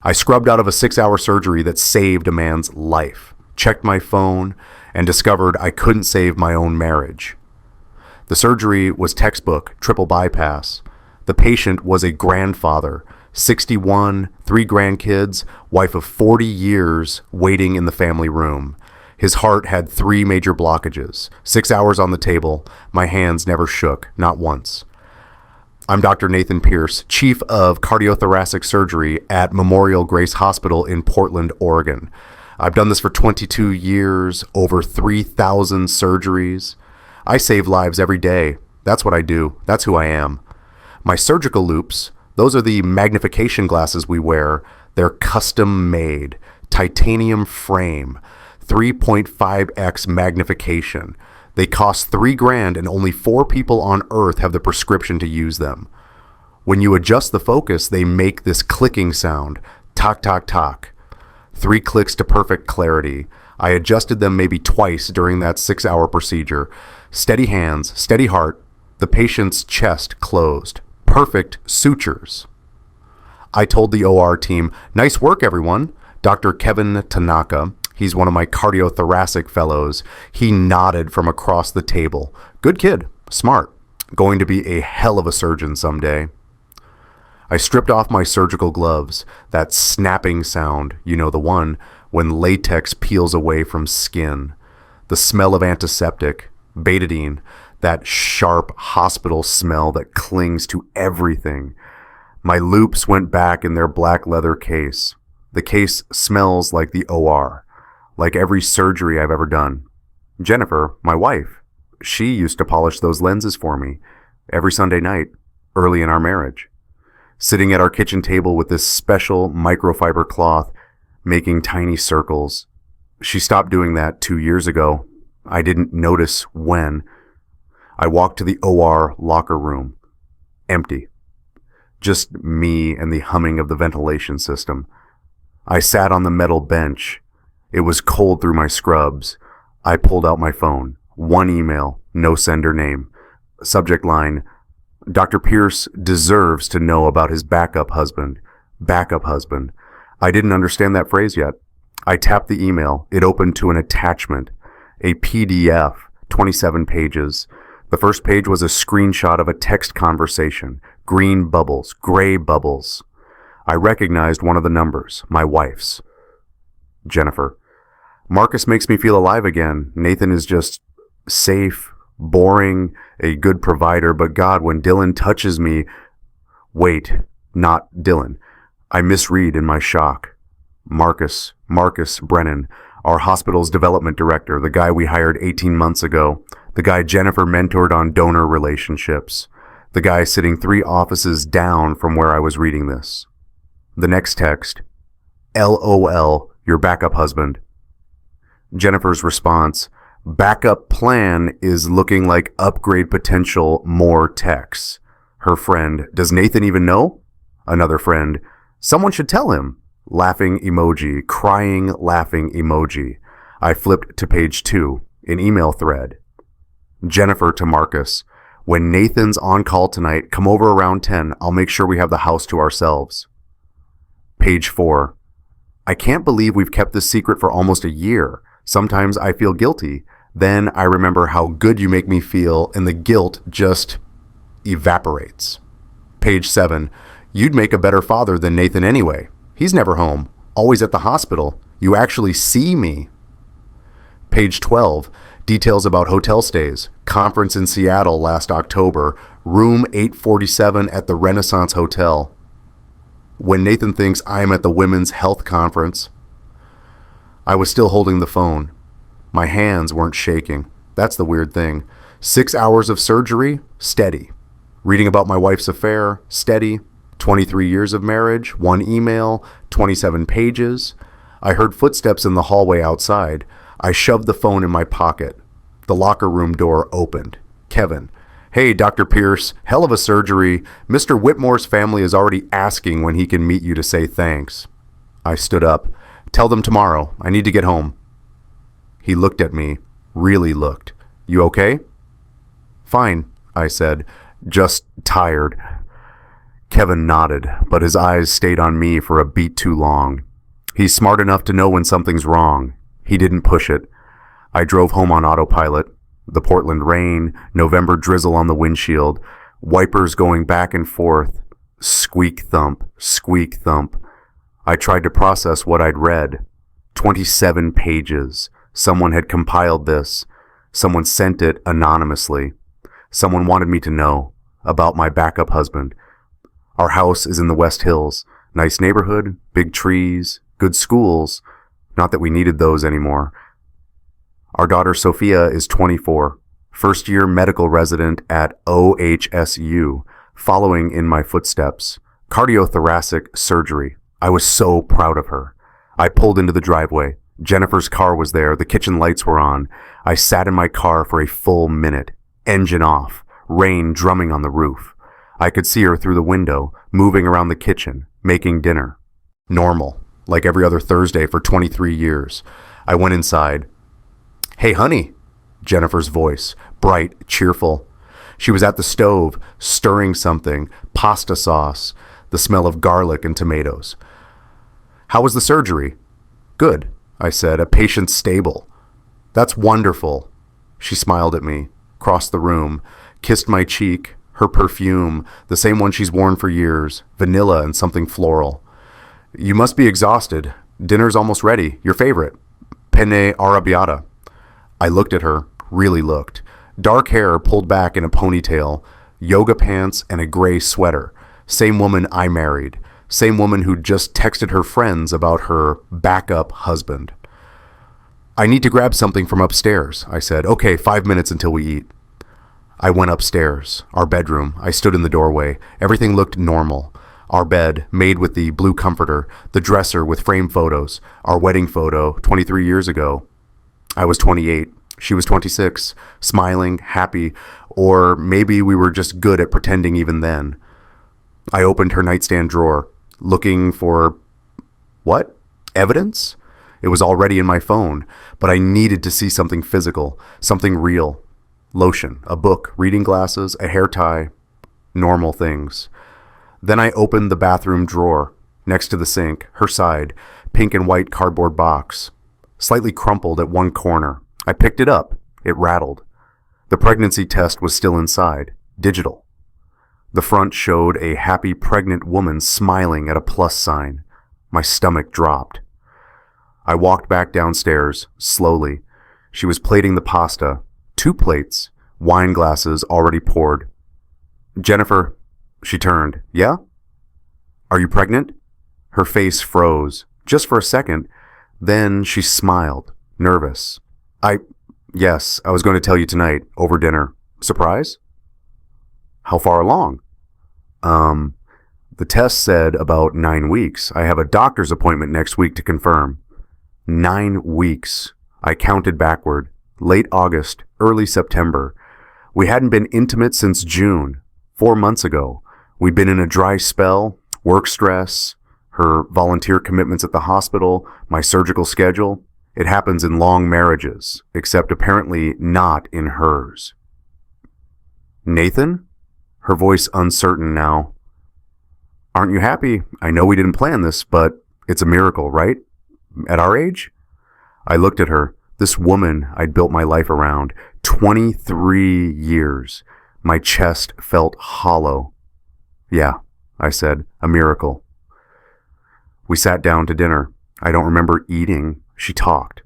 I scrubbed out of a 6-hour surgery that saved a man's life, checked my phone, and discovered I couldn't save my own marriage. The surgery was textbook, triple bypass. The patient was a grandfather, 61, 3 grandkids, wife of 40 years, waiting in the family room. His heart had 3 major blockages. 6 hours on the table. My hands never shook, not once. I'm Dr. Nathan Pierce, Chief of Cardiothoracic Surgery at Memorial Grace Hospital in Portland, Oregon. I've done this for 22 years, over 3,000 surgeries. I save lives every day. That's what I do. That's who I am. My surgical loops, those are the magnification glasses we wear. They're custom made, titanium frame, 3.5x magnification. They cost $3,000 and only 4 people on earth have the prescription to use them. When you adjust the focus, they make this clicking sound. Tock, tock, tock. 3 clicks to perfect clarity. I adjusted them maybe twice during that 6-hour procedure. Steady hands, steady heart. The patient's chest closed. Perfect sutures. I told the OR team, "Nice work, everyone." Dr. Kevin Tanaka, he's one of my cardiothoracic fellows. He nodded from across the table. Good kid, smart, going to be a hell of a surgeon someday. I stripped off my surgical gloves, that snapping sound, you know the one, when latex peels away from skin. The smell of antiseptic, betadine, that sharp hospital smell that clings to everything. My loops went back in their black leather case. The case smells like the OR. Like every surgery I've ever done. Jennifer, my wife, she used to polish those lenses for me every Sunday night, early in our marriage. Sitting at our kitchen table with this special microfiber cloth, making tiny circles. She stopped doing that 2 years ago. I didn't notice when. I walked to the OR locker room. Empty. Just me and the humming of the ventilation system. I sat on the metal bench. It was cold through my scrubs. I pulled out my phone. 1 email, no sender name. Subject line, Dr. Pierce deserves to know about his backup husband. Backup husband. I didn't understand that phrase yet. I tapped the email. It opened to an attachment. A PDF, 27 pages. The first page was a screenshot of a text conversation. Green bubbles, gray bubbles. I recognized one of the numbers, my wife's. Jennifer. Marcus makes me feel alive again. Nathan is just safe, boring, a good provider, but God, when Dylan touches me... Wait, not Dylan. I misread in my shock. Marcus Brennan, our hospital's development director, the guy we hired 18 months ago, the guy Jennifer mentored on donor relationships, the guy sitting 3 offices down from where I was reading this. The next text, LOL, your backup husband. Jennifer's response, backup plan is looking like upgrade potential more techs. Her friend, does Nathan even know? Another friend, someone should tell him. Laughing emoji, crying laughing emoji. I flipped to page 2, an email thread. Jennifer to Marcus, when Nathan's on call tonight, come over around 10. I'll make sure we have the house to ourselves. Page 4, I can't believe we've kept this secret for almost a year. Sometimes I feel guilty. Then I remember how good you make me feel, and the guilt just evaporates. Page 7, you'd make a better father than Nathan anyway. He's never home, always at the hospital. You actually see me. Page 12, details about hotel stays. Conference in Seattle last October, room 847 at the Renaissance Hotel. When Nathan thinks I'm at the Women's Health Conference. I was still holding the phone. My hands weren't shaking. That's the weird thing. 6 hours of surgery, steady. Reading about my wife's affair, steady. 23 years of marriage, 1 email, 27 pages. I heard footsteps in the hallway outside. I shoved the phone in my pocket. The locker room door opened. Kevin. Hey, Dr. Pierce, hell of a surgery. Mr. Whitmore's family is already asking when he can meet you to say thanks. I stood up. Tell them tomorrow. I need to get home. He looked at me. Really looked. You okay? Fine, I said. Just tired. Kevin nodded, but his eyes stayed on me for a beat too long. He's smart enough to know when something's wrong. He didn't push it. I drove home on autopilot. The Portland rain, November drizzle on the windshield, wipers going back and forth, squeak thump, squeak thump. I tried to process what I'd read. 27 pages. Someone had compiled this. Someone sent it anonymously. Someone wanted me to know about my backup husband. Our house is in the West Hills. Nice neighborhood, big trees, good schools. Not that we needed those anymore. Our daughter Sophia is 24, first-year medical resident at OHSU, following in my footsteps. Cardiothoracic surgery. I was so proud of her. I pulled into the driveway. Jennifer's car was there. The kitchen lights were on. I sat in my car for a full minute. Engine off. Rain drumming on the roof. I could see her through the window, moving around the kitchen, making dinner. Normal, like every other Thursday for 23 years. I went inside. "Hey, honey," Jennifer's voice, bright, cheerful. She was at the stove, stirring something, pasta sauce, the smell of garlic and tomatoes. "How was the surgery?" "Good," I said. "A patient stable." "That's wonderful." She smiled at me, crossed the room, kissed my cheek, her perfume, the same one she's worn for years, vanilla and something floral. "You must be exhausted. Dinner's almost ready. Your favorite. Penne arrabbiata." I looked at her, really looked. Dark hair pulled back in a ponytail, yoga pants and a gray sweater. Same woman I married. Same woman who just texted her friends about her backup husband. "I need to grab something from upstairs," I said. "Okay, 5 minutes until we eat." I went upstairs, our bedroom. I stood in the doorway. Everything looked normal. Our bed, made with the blue comforter, the dresser with framed photos, our wedding photo 23 years ago. I was 28. She was 26, smiling, happy, or maybe we were just good at pretending even then. I opened her nightstand drawer, looking for... what? Evidence? It was already in my phone, but I needed to see something physical, something real. Lotion, a book, reading glasses, a hair tie, normal things. Then I opened the bathroom drawer, next to the sink, her side, pink and white cardboard box, slightly crumpled at one corner. I picked it up. It rattled. The pregnancy test was still inside, digital. The front showed a happy pregnant woman smiling at a plus sign. My stomach dropped. I walked back downstairs, slowly. She was plating the pasta. 2 plates, wine glasses already poured. "Jennifer," she turned. "Yeah? Are you pregnant?" Her face froze, just for a second. Then she smiled, nervous. Yes, I was going to tell you tonight, over dinner. Surprise?" "How far along?" The test said about 9 weeks. I have a doctor's appointment next week to confirm." 9 weeks. I counted backward. Late August, early September. We hadn't been intimate since June, 4 months ago. We'd been in a dry spell, work stress, her volunteer commitments at the hospital, my surgical schedule. It happens in long marriages, except apparently not in hers. "Nathan?" Her voice uncertain now. "Aren't you happy? I know we didn't plan this, but it's a miracle, right? At our age?" I looked at her. This woman I'd built my life around. 23 years. My chest felt hollow. "Yeah," I said, "a miracle." We sat down to dinner. I don't remember eating. She talked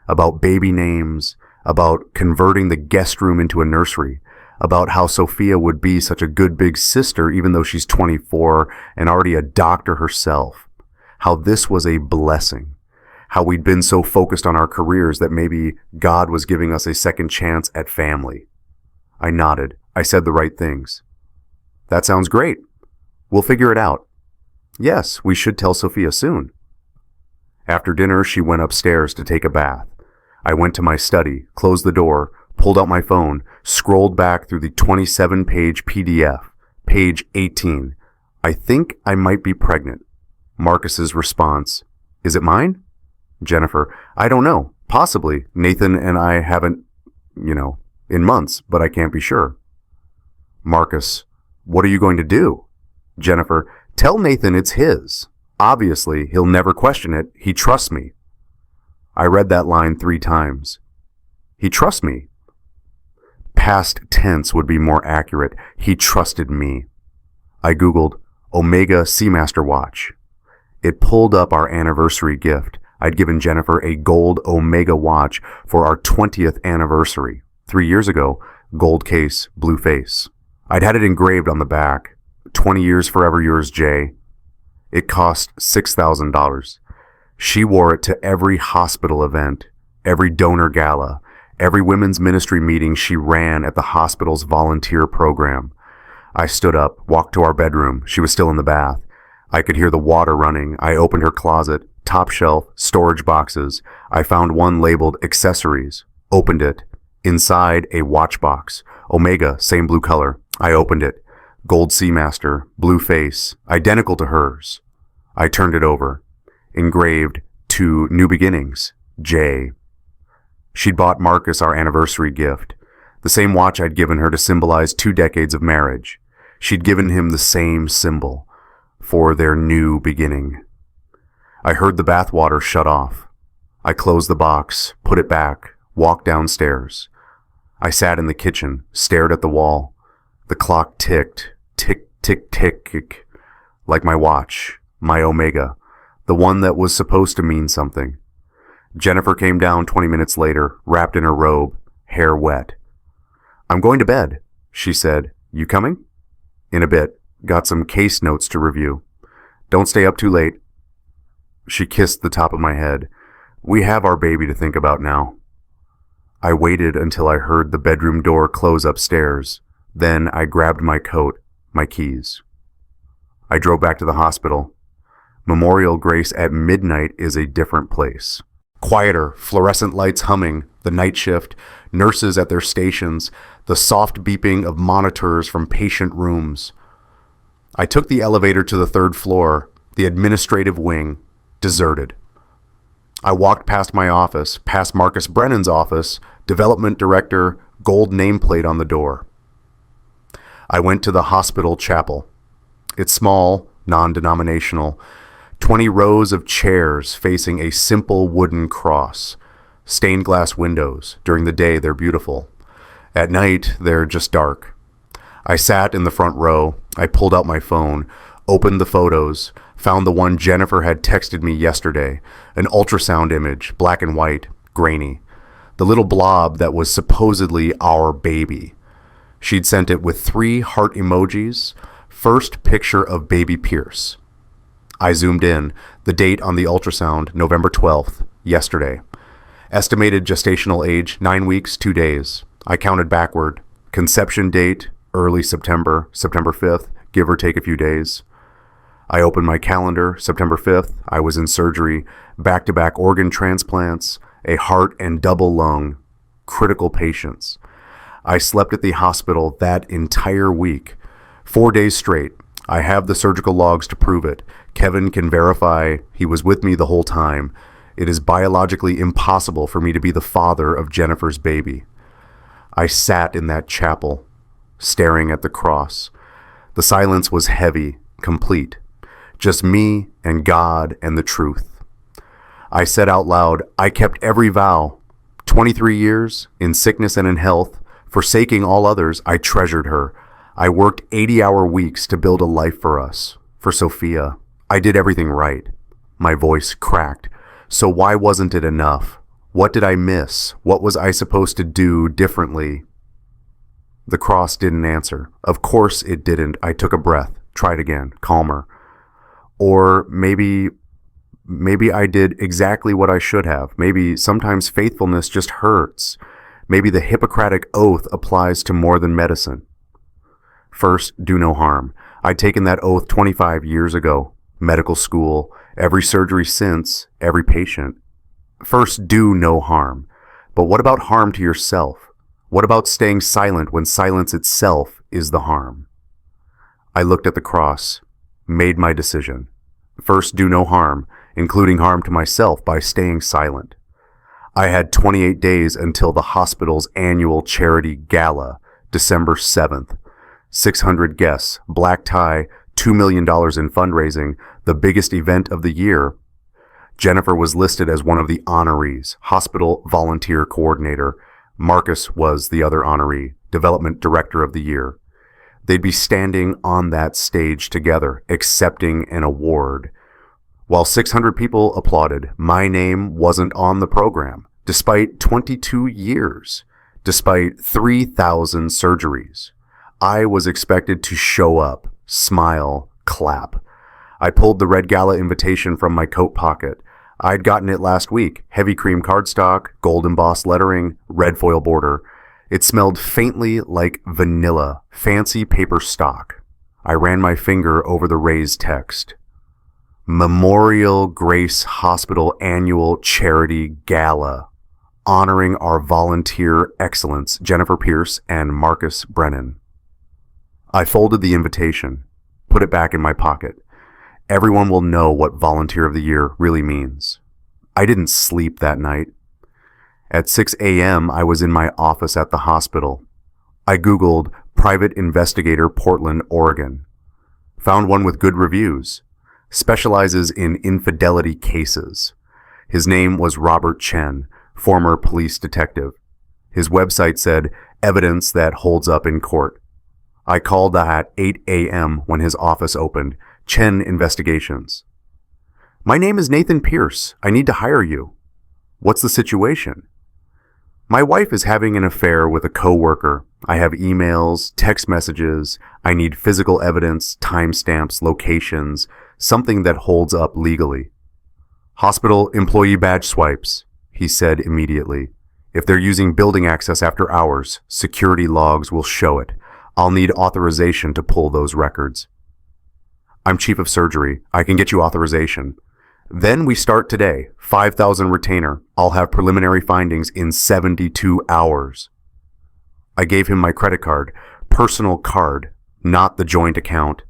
about baby names, about converting the guest room into a nursery, about how Sophia would be such a good big sister even though she's 24 and already a doctor herself, how this was a blessing, how we'd been so focused on our careers that maybe God was giving us a second chance at family. I nodded. I said the right things. "That sounds great. We'll figure it out." "Yes, we should tell Sophia soon." After dinner, she went upstairs to take a bath. I went to my study, closed the door, pulled out my phone, scrolled back through the 27-page PDF, page 18. "I think I might be pregnant." Marcus's response, "Is it mine?" Jennifer, "I don't know. Possibly. Nathan and I haven't, in months, but I can't be sure." Marcus, "What are you going to do?" Jennifer, tell Nathan it's his. Obviously, he'll never question it. He trusts me. I read that line 3 times. He trusts me. Past tense would be more accurate. He trusted me. I Googled Omega Seamaster watch. It pulled up our anniversary gift. I'd given Jennifer a gold Omega watch for our 20th anniversary. 3 years ago, gold case, blue face. I'd had it engraved on the back. 20 years forever yours, Jay. It cost $6,000. She wore it to every hospital event, every donor gala, every women's ministry meeting she ran at the hospital's volunteer program. I stood up, walked to our bedroom. She was still in the bath. I could hear the water running. I opened her closet, top shelf, storage boxes. I found one labeled accessories. Opened it. Inside, a watch box. Omega, same blue color. I opened it. Gold Seamaster, blue face, identical to hers. I turned it over. Engraved, to New Beginnings, J. She'd bought Marcus our anniversary gift, the same watch I'd given her to symbolize 2 decades of marriage. She'd given him the same symbol, for their new beginning. I heard the bathwater shut off. I closed the box, put it back, walked downstairs. I sat in the kitchen, stared at the wall. The clock ticked, tick, tick, tick, tick, like my watch, my Omega, the one that was supposed to mean something. Jennifer came down 20 minutes later, wrapped in her robe, hair wet. I'm going to bed, she said. You coming? In a bit. Got some case notes to review. Don't stay up too late. She kissed the top of my head. We have our baby to think about now. I waited until I heard the bedroom door close upstairs. Then I grabbed my coat, my keys. I drove back to the hospital. Memorial Grace at midnight is a different place. Quieter, fluorescent lights humming, the night shift, nurses at their stations, the soft beeping of monitors from patient rooms. I took the elevator to the 3rd floor, the administrative wing, deserted. I walked past my office, past Marcus Brennan's office, development director, gold nameplate on the door. I went to the hospital chapel. It's small, non-denominational, 20 rows of chairs facing a simple wooden cross. Stained glass windows. During the day, they're beautiful. At night, they're just dark. I sat in the front row. I pulled out my phone, opened the photos, found the one Jennifer had texted me yesterday, an ultrasound image, black and white, grainy. The little blob that was supposedly our baby. She'd sent it with 3 heart emojis. First picture of baby Pierce. I zoomed in. The date on the ultrasound, November 12th, yesterday. Estimated gestational age, 9 weeks, 2 days. I counted backward. Conception date, early September, September 5th, give or take a few days. I opened my calendar, September 5th. I was in surgery, back-to-back organ transplants, a heart and double lung, critical patients. I slept at the hospital that entire week, 4 days straight. I have the surgical logs to prove it. Kevin can verify he was with me the whole time. It is biologically impossible for me to be the father of Jennifer's baby. I sat in that chapel, staring at the cross. The silence was heavy, complete. Just me and God and the truth. I said out loud, I kept every vow. 23 years, in sickness and in health, forsaking all others, I treasured her. I worked 80-hour weeks to build a life for us, for Sophia. I did everything right. My voice cracked. So why wasn't it enough? What did I miss? What was I supposed to do differently? The cross didn't answer. Of course it didn't. I took a breath, tried again, calmer. Or maybe I did exactly what I should have. Maybe sometimes faithfulness just hurts. Maybe the Hippocratic oath applies to more than medicine. First, do no harm. I'd taken that oath 25 years ago. Medical school, every surgery since, every patient. First, do no harm. But what about harm to yourself? What about staying silent when silence itself is the harm? I looked at the cross, made my decision. First, do no harm, including harm to myself by staying silent. I had 28 days until the hospital's annual charity gala, December 7th. 600 guests, black tie, $2 million in fundraising, the biggest event of the year. Jennifer was listed as one of the honorees, hospital volunteer coordinator. Marcus was the other honoree, development director of the year. They'd be standing on that stage together, accepting an award. While 600 people applauded, my name wasn't on the program, despite 22 years, despite 3,000 surgeries. I was expected to show up, smile, clap. I pulled the red gala invitation from my coat pocket. I'd gotten it last week, heavy cream cardstock, gold embossed lettering, red foil border. It smelled faintly like vanilla, fancy paper stock. I ran my finger over the raised text. Memorial Grace Hospital Annual Charity Gala, honoring our volunteer excellence, Jennifer Pierce and Marcus Brennan. I folded the invitation, put it back in my pocket. Everyone will know what Volunteer of the Year really means. I didn't sleep that night. At 6 a.m., I was in my office at the hospital. I Googled Private Investigator Portland, Oregon. Found one with good reviews. Specializes in infidelity cases. His name was Robert Chen, former police detective. His website said, evidence that holds up in court. I called at 8 a.m. when his office opened. Chen Investigations. My name is Nathan Pierce. I need to hire you. What's the situation? My wife is having an affair with a coworker. I have emails, text messages. I need physical evidence, timestamps, locations, something that holds up legally. Hospital employee badge swipes, he said immediately. If they're using building access after hours, security logs will show it. I'll need authorization to pull those records. I'm chief of surgery. I can get you authorization. Then we start today. 5,000 retainer. I'll have preliminary findings in 72 hours. I gave him my credit card, personal card, not the joint account.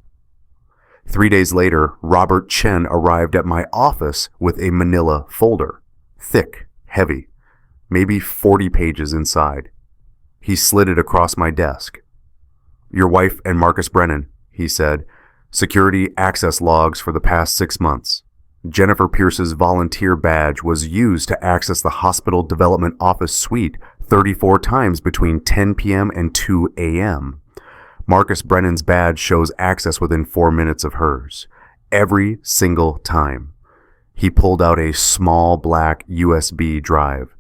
3 days later, Robert Chen arrived at my office with a manila folder. Thick, heavy, maybe 40 pages inside. He slid it across my desk. Your wife and Marcus Brennan, he said. Security access logs for the past 6 months. Jennifer Pierce's volunteer badge was used to access the hospital development office suite 34 times between 10 p.m. and 2 a.m. Marcus Brennan's badge shows access within 4 minutes of hers. Every single time. He pulled out a small black USB drive.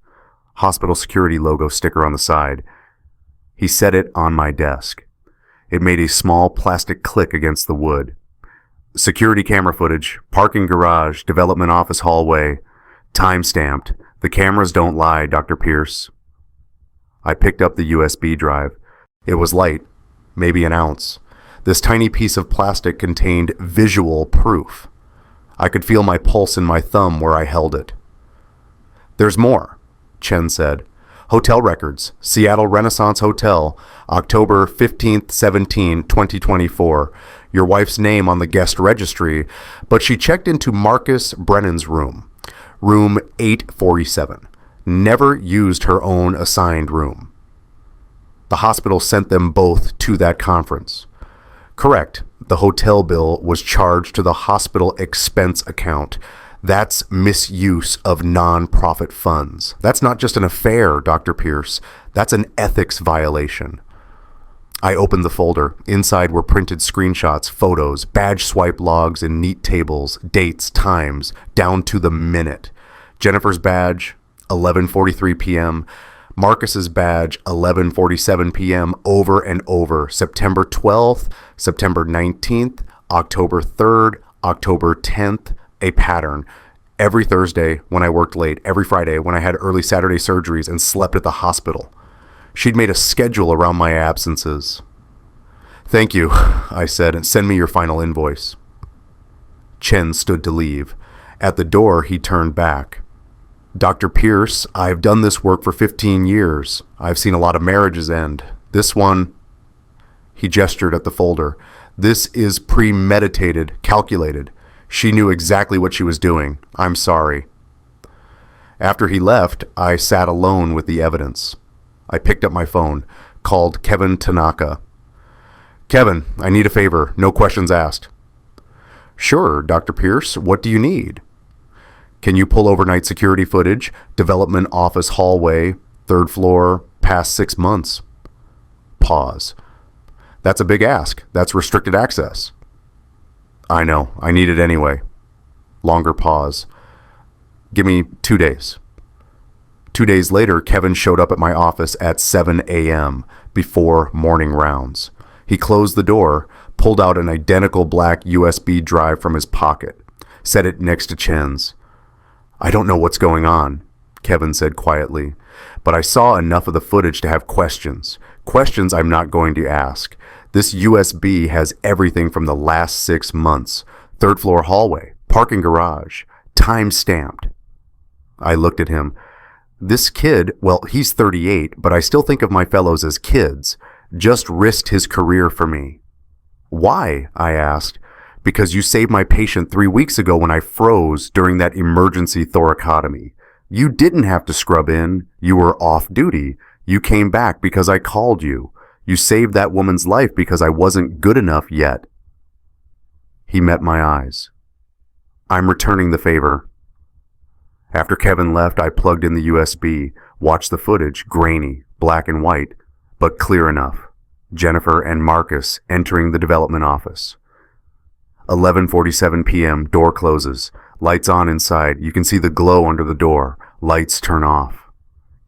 Hospital security logo sticker on the side. He set it on my desk. It made a small plastic click against the wood. Security camera footage, parking garage, development office hallway, time-stamped. The cameras don't lie, Dr. Pierce. I picked up the USB drive. It was light, maybe an ounce. This tiny piece of plastic contained visual proof. I could feel my pulse in my thumb where I held it. There's more, Chen said. Hotel records, Seattle Renaissance Hotel, October 15th, 2024. Your wife's name on the guest registry, but she checked into Marcus Brennan's room, room 847. Never used her own assigned room. The hospital sent them both to that conference. Correct, the hotel bill was charged to the hospital expense account. That's misuse of non-profit funds. That's not just an affair, Dr. Pierce. That's an ethics violation. I opened the folder. Inside were printed screenshots, photos, badge swipe logs, and neat tables, dates, times, down to the minute. Jennifer's badge, 11:43 p.m. Marcus's badge, 11:47 p.m. over and over. September 12th, September 19th, October 3rd, October 10th, a pattern. Every Thursday when I worked late, every Friday when I had early Saturday surgeries and slept at the hospital. She'd made a schedule around my absences. Thank you, I said, and send me your final invoice. Chen stood to leave. At the door, he turned back. Dr. Pierce, I've done this work for 15 years. I've seen a lot of marriages end. This one, he gestured at the folder. This is premeditated, calculated. She knew exactly what she was doing. I'm sorry. After he left, I sat alone with the evidence. I picked up my phone, called Kevin Tanaka. Kevin, I need a favor. No questions asked. Sure, Dr. Pierce, what do you need? Can you pull overnight security footage, development office hallway, third floor, past 6 months? Pause. That's a big ask. That's restricted access. I know. I need it anyway. Longer pause. Give me 2 days. 2 days later, Kevin showed up at my office at 7 a.m. before morning rounds. He closed the door, pulled out an identical black USB drive from his pocket, set it next to Chen's. I don't know what's going on, Kevin said quietly, but I saw enough of the footage to have questions. Questions I'm not going to ask. This USB has everything from the last 6 months. Third floor hallway, parking garage, time stamped. I looked at him. This kid, well, he's 38, but I still think of my fellows as kids, just risked his career for me. Why? I asked. Because you saved my patient 3 weeks ago when I froze during that emergency thoracotomy. You didn't have to scrub in. You were off duty. You came back because I called you. You saved that woman's life because I wasn't good enough yet. He met my eyes. I'm returning the favor. After Kevin left, I plugged in the USB, watched the footage, grainy, black and white, but clear enough. Jennifer and Marcus entering the development office. 11:47 p.m., door closes. Lights on inside. You can see the glow under the door. Lights turn off.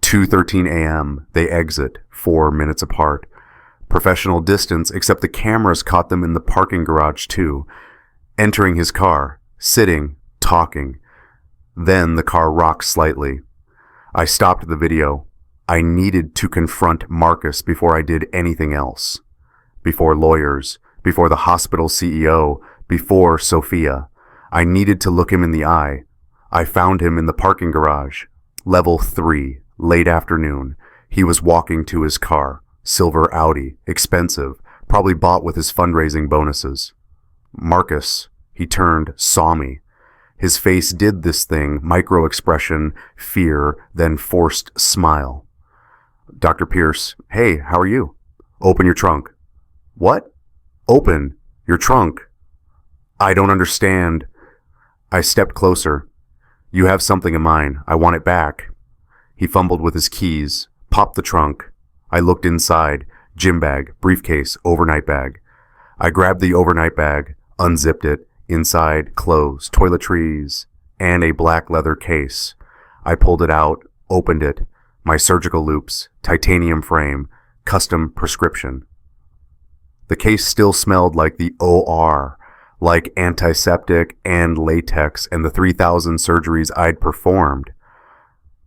2:13 a.m., they exit, 4 minutes apart. Professional distance, except the cameras caught them in the parking garage too. Entering his car, sitting, talking. Then the car rocked slightly. I stopped the video. I needed to confront Marcus before I did anything else. Before lawyers, before the hospital CEO, before Sophia. I needed to look him in the eye. I found him in the parking garage. Level 3, late afternoon. He was walking to his car. Silver Audi, expensive, probably bought with his fundraising bonuses. Marcus, he turned, saw me. His face did this thing, micro-expression, fear, then forced smile. Dr. Pierce, hey, how are you? Open your trunk. What? Open your trunk. I don't understand. I stepped closer. You have something of mine. I want it back. He fumbled with his keys, popped the trunk. I looked inside. Gym bag, briefcase, overnight bag. I grabbed the overnight bag, unzipped it. Inside, clothes, toiletries, and a black leather case. I pulled it out, opened it. My surgical loops, titanium frame, custom prescription. The case still smelled like the OR, like antiseptic and latex and the 3,000 surgeries I'd performed.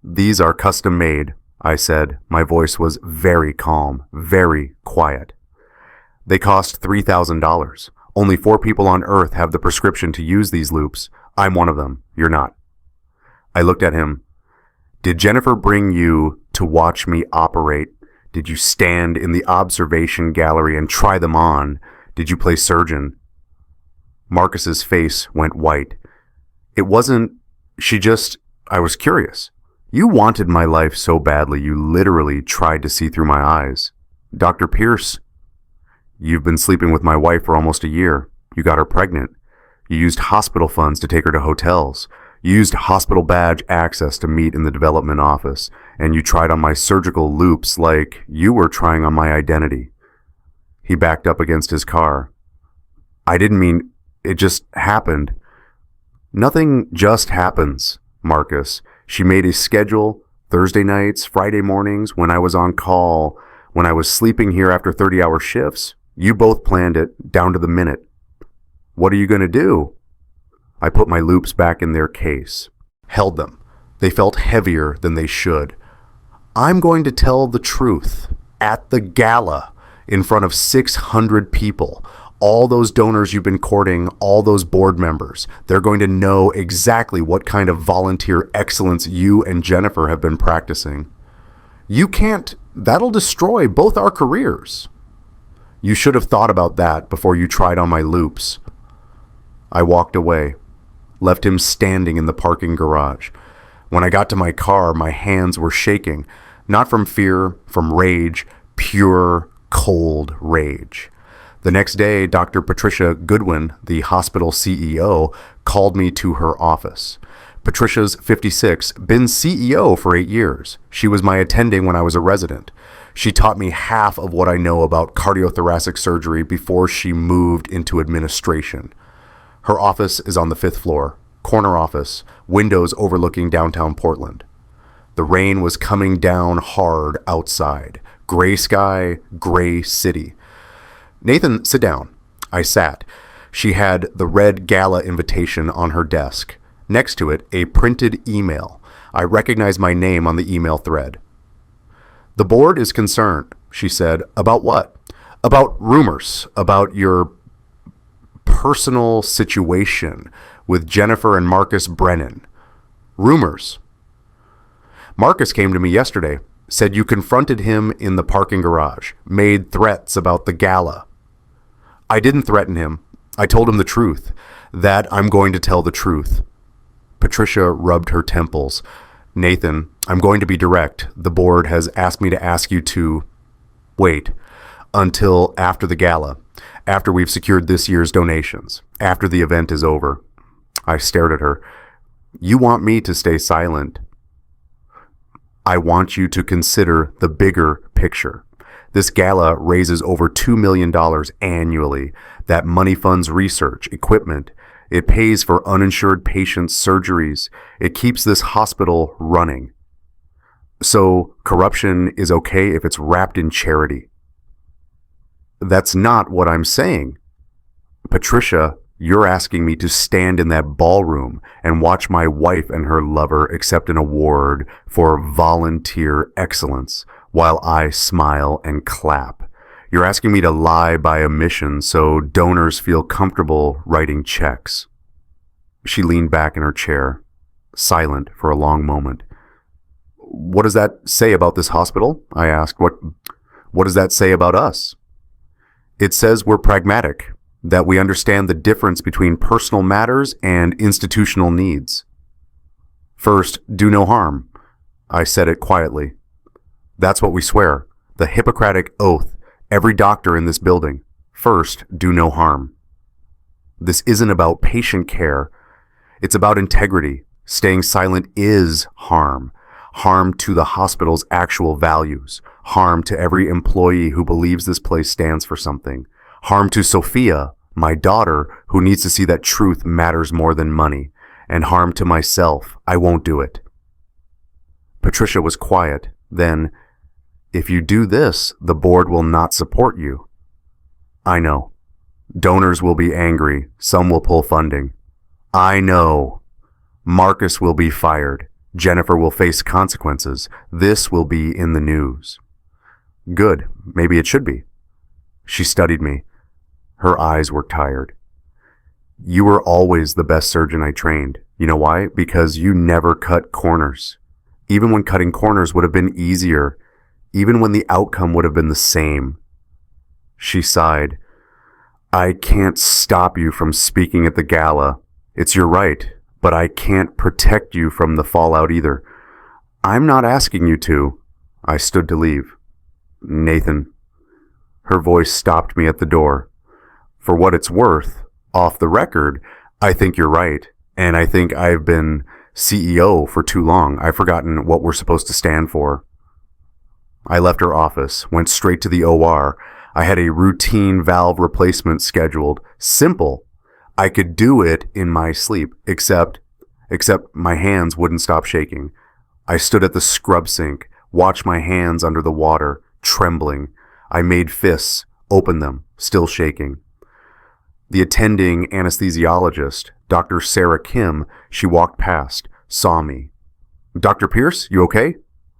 These are custom made, I said. My voice was very calm, very quiet. They cost $3,000. Only 4 people on Earth have the prescription to use these loops. I'm one of them. You're not. I looked at him. Did Jennifer bring you to watch me operate? Did you stand in the observation gallery and try them on? Did you play surgeon? Marcus's face went white. It wasn't, I was curious. You wanted my life so badly you literally tried to see through my eyes. Dr. Pierce, you've been sleeping with my wife for almost a year. You got her pregnant. You used hospital funds to take her to hotels. You used hospital badge access to meet in the development office. And you tried on my surgical loops like you were trying on my identity. He backed up against his car. I didn't mean, it just happened. Nothing just happens, Marcus. She made a schedule, Thursday nights, Friday mornings, when I was on call, when I was sleeping here after 30-hour shifts. You both planned it, down to the minute. What are you going to do? I put my loops back in their case. Held them. They felt heavier than they should. I'm going to tell the truth. At the gala, in front of 600 people. All those donors you've been courting, all those board members. They're going to know exactly what kind of volunteer excellence you and Jennifer have been practicing. You can't. That'll destroy both our careers. You should have thought about that before you tried on my loops. I walked away, left him standing in the parking garage. When I got to my car, my hands were shaking, not from fear, from rage, pure, cold rage. The next day, Dr. Patricia Goodwin, the hospital CEO, called me to her office. Patricia's 56, been CEO for 8 years. She was my attending when I was a resident. She taught me half of what I know about cardiothoracic surgery before she moved into administration. Her office is on the 5th floor, corner office, windows overlooking downtown Portland. The rain was coming down hard outside. Gray sky, gray city. "Nathan, sit down." I sat. She had the red gala invitation on her desk. Next to it, a printed email. I recognized my name on the email thread. "The board is concerned," she said. "About what?" "About rumors, about your personal situation with Jennifer and Marcus Brennan." "Rumors?" "Marcus came to me yesterday, said you confronted him in the parking garage, made threats about the gala." "I didn't threaten him. I told him the truth, that I'm going to tell the truth." Patricia rubbed her temples. "Nathan, I'm going to be direct. The board has asked me to ask you to wait until after the gala, after we've secured this year's donations, after the event is over." I stared at her. "You want me to stay silent?" "I want you to consider the bigger picture. This gala raises over $2 million annually. That money funds research, equipment. It pays for uninsured patients' surgeries. It keeps this hospital running. So corruption is okay if it's wrapped in charity." "That's not what I'm saying. Patricia, you're asking me to stand in that ballroom and watch my wife and her lover accept an award for volunteer excellence while I smile and clap. You're asking me to lie by omission so donors feel comfortable writing checks." She leaned back in her chair, silent for a long moment. "What does that say about this hospital?" I asked. What does that say about us?" "It says we're pragmatic, that we understand the difference between personal matters and institutional needs." "First, do no harm." I said it quietly. "That's what we swear. The Hippocratic Oath. Every doctor in this building. First, do no harm." "This isn't about patient care. It's about integrity. Staying silent is harm. Harm to the hospital's actual values. Harm to every employee who believes this place stands for something. Harm to Sophia, my daughter, who needs to see that truth matters more than money. And harm to myself. I won't do it." Patricia was quiet. Then, "If you do this, the board will not support you." "I know. Donors will be angry. Some will pull funding." "I know. Marcus will be fired. Jennifer will face consequences. This will be in the news." "Good. Maybe it should be." She studied me. Her eyes were tired. "You were always the best surgeon I trained. You know why? Because you never cut corners. Even when cutting corners would have been easier, even when the outcome would have been the same." She sighed. "I can't stop you from speaking at the gala. It's your right, but I can't protect you from the fallout either. I'm not asking you to." I stood to leave. "Nathan." Her voice stopped me at the door. "For what it's worth, off the record, I think you're right, and I think I've been CEO for too long. I've forgotten what we're supposed to stand for." I left her office, went straight to the OR. I had a routine valve replacement scheduled. Simple. I could do it in my sleep, except my hands wouldn't stop shaking. I stood at the scrub sink, watched my hands under the water, trembling. I made fists, opened them, still shaking. The attending anesthesiologist, Dr. Sarah Kim, she walked past, saw me. "Dr. Pierce, you okay?"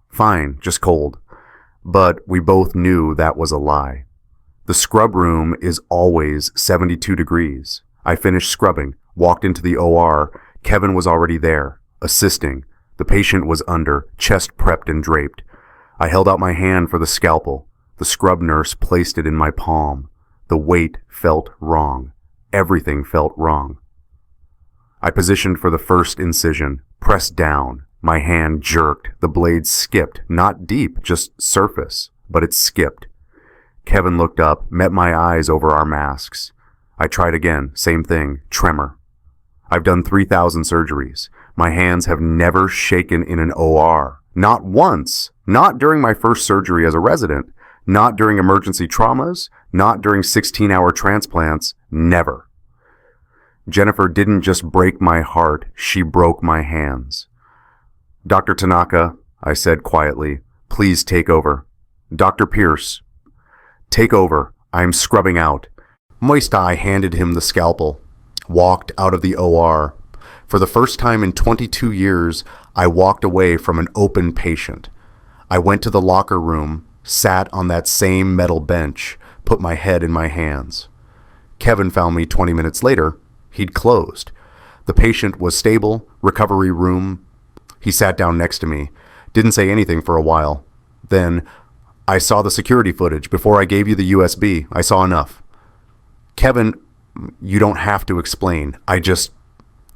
"Fine, just cold." But we both knew that was a lie. The scrub room is always 72 degrees. I finished scrubbing, walked into the OR. Kevin was already there, assisting. The patient was under, chest prepped and draped. I held out my hand for the scalpel. The scrub nurse placed it in my palm. The weight felt wrong. Everything felt wrong. I positioned for the first incision, pressed down. My hand jerked. The blade skipped, not deep, just surface, but it skipped. Kevin looked up, met my eyes over our masks. I tried again, same thing, tremor. I've done 3,000 surgeries. My hands have never shaken in an OR. Not once. Not during my first surgery as a resident. Not during emergency traumas. Not during 16-hour transplants. Never. Jennifer didn't just break my heart, she broke my hands. Dr. Tanaka, I said quietly, please take over. Dr. Pierce, take over. I'm scrubbing out. Moist Eye handed him the scalpel, walked out of the OR. For the first time in 22 years, I walked away from an open patient. I went to the locker room, sat on that same metal bench, put my head in my hands. Kevin found me 20 minutes later. He'd closed. The patient was stable, recovery room. He sat down next to me, didn't say anything for a while. Then, I saw the security footage. Before I gave you the USB, I saw enough. Kevin, you don't have to explain.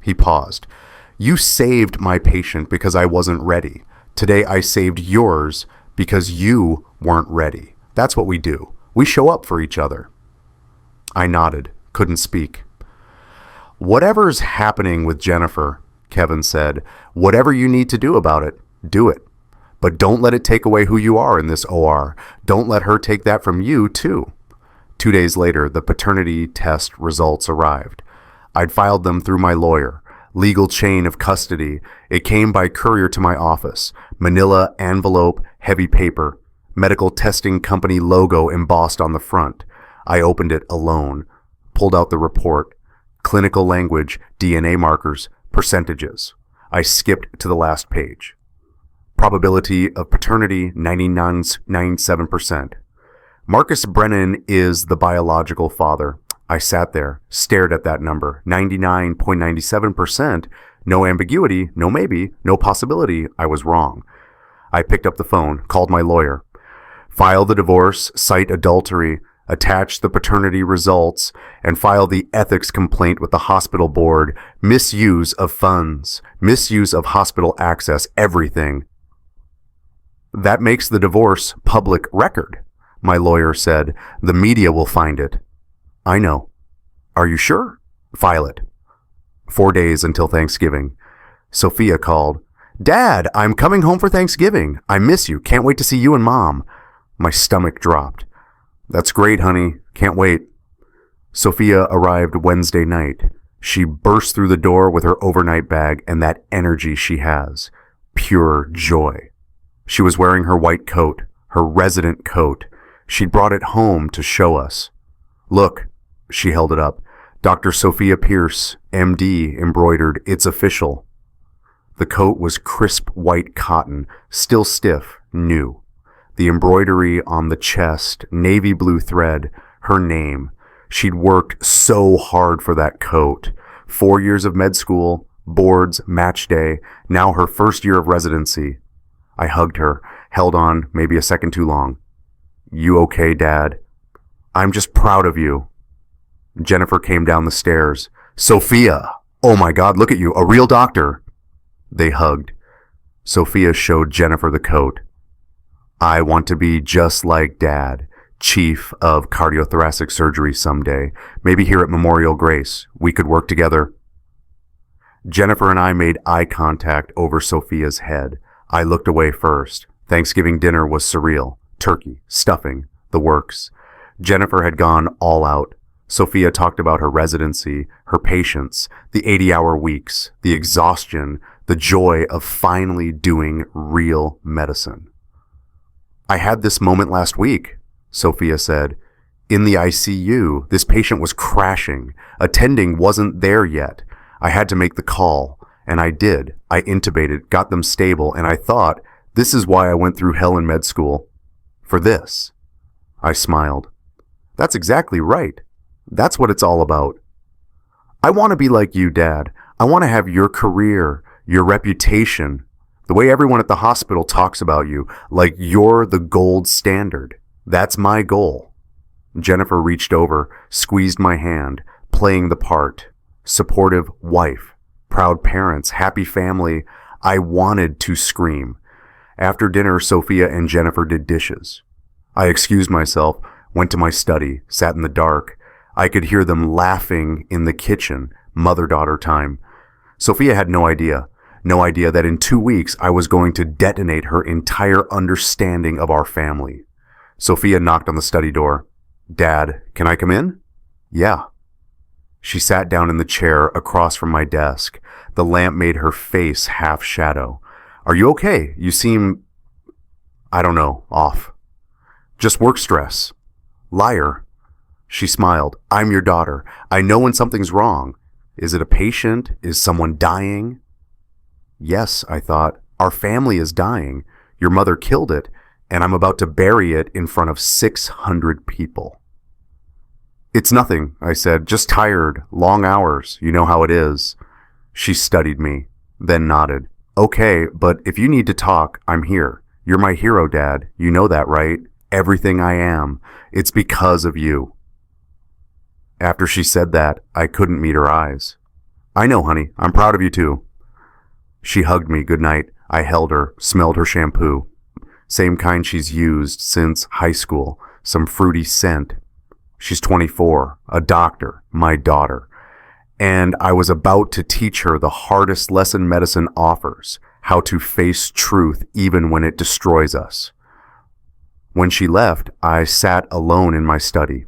He paused. You saved my patient because I wasn't ready. Today I saved yours because you weren't ready. That's what we do. We show up for each other. I nodded, couldn't speak. Whatever's happening with Jennifer, Kevin said, whatever you need to do about it, do it. But don't let it take away who you are in this OR. Don't let her take that from you, too. 2 days later, the paternity test results arrived. I'd filed them through my lawyer. Legal chain of custody. It came by courier to my office. Manila envelope, heavy paper. Medical testing company logo embossed on the front. I opened it alone. Pulled out the report. Clinical language, DNA markers, percentages. I skipped to the last page. Probability of paternity, 99.97%. Marcus Brennan is the biological father. I sat there, stared at that number, 99.97%. No ambiguity, no maybe, no possibility. I was wrong. I picked up the phone, called my lawyer. File the divorce, cite adultery, attach the paternity results, and file the ethics complaint with the hospital board. Misuse of funds, misuse of hospital access, everything. That makes the divorce public record, my lawyer said. The media will find it. I know. Are you sure? File it. 4 days until Thanksgiving. Sophia called. Dad, I'm coming home for Thanksgiving. I miss you. Can't wait to see you and Mom. My stomach dropped. That's great, honey. Can't wait. Sophia arrived Wednesday night. She burst through the door with her overnight bag and that energy she has. Pure joy. She was wearing her white coat, her resident coat. She'd brought it home to show us. Look, she held it up. Dr. Sophia Pierce, MD, embroidered. It's official. The coat was crisp white cotton, still stiff, new. The embroidery on the chest, navy blue thread, her name. She'd worked so hard for that coat. 4 years of med school, boards, match day, now her first year of residency. I hugged her, held on maybe a second too long. You okay, Dad? I'm just proud of you. Jennifer came down the stairs. Sophia! Oh my God, look at you, a real doctor. They hugged. Sophia showed Jennifer the coat. I want to be just like Dad, chief of cardiothoracic surgery someday. Maybe here at Memorial Grace. We could work together. Jennifer and I made eye contact over Sophia's head. I looked away first. Thanksgiving dinner was surreal. Turkey, stuffing, the works. Jennifer had gone all out. Sophia talked about her residency, her patients, the 80-hour weeks, the exhaustion, the joy of finally doing real medicine. I had this moment last week, Sophia said. In the ICU, this patient was crashing. Attending wasn't there yet. I had to make the call, and I did. I intubated, got them stable, and I thought, this is why I went through hell in med school. For this. I smiled. That's exactly right. That's what it's all about. I want to be like you, Dad. I want to have your career, your reputation, the way everyone at the hospital talks about you, like you're the gold standard. That's my goal. Jennifer reached over, squeezed my hand, playing the part. Supportive wife, proud parents, happy family. I wanted to scream. After dinner, Sophia and Jennifer did dishes. I excused myself. Went to my study, sat in the dark. I could hear them laughing in the kitchen, mother-daughter time. Sophia had no idea that in 2 weeks I was going to detonate her entire understanding of our family. Sophia knocked on the study door. "Dad, can I come in?" "Yeah." She sat down in the chair across from my desk. The lamp made her face half shadow. "Are you okay? You seem, I don't know, off." "Just work stress." "Liar." She smiled. "I'm your daughter. I know when something's wrong. Is it a patient? Is someone dying?" "Yes," I thought. "Our family is dying. Your mother killed it, and I'm about to bury it in front of 600 people." "It's nothing," I said. "Just tired. Long hours. You know how it is." She studied me, then nodded. "Okay, but if you need to talk, I'm here. You're my hero, Dad. You know that, right? Everything I am. It's because of you." After she said that, I couldn't meet her eyes. "I know, honey. I'm proud of you too." She hugged me goodnight. I held her, smelled her shampoo. Same kind she's used since high school. Some fruity scent. She's 24, a doctor, my daughter. And I was about to teach her the hardest lesson medicine offers, how to face truth even when it destroys us. When she left, I sat alone in my study,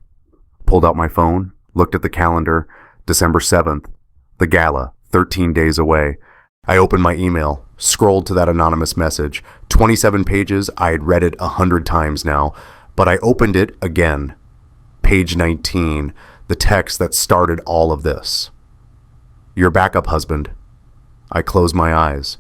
pulled out my phone, looked at the calendar, December 7th, the gala, 13 days away. I opened my email, scrolled to that anonymous message. 27 pages, I had read it 100 times now, but I opened it again. Page 19, the text that started all of this. "Your backup husband." I closed my eyes,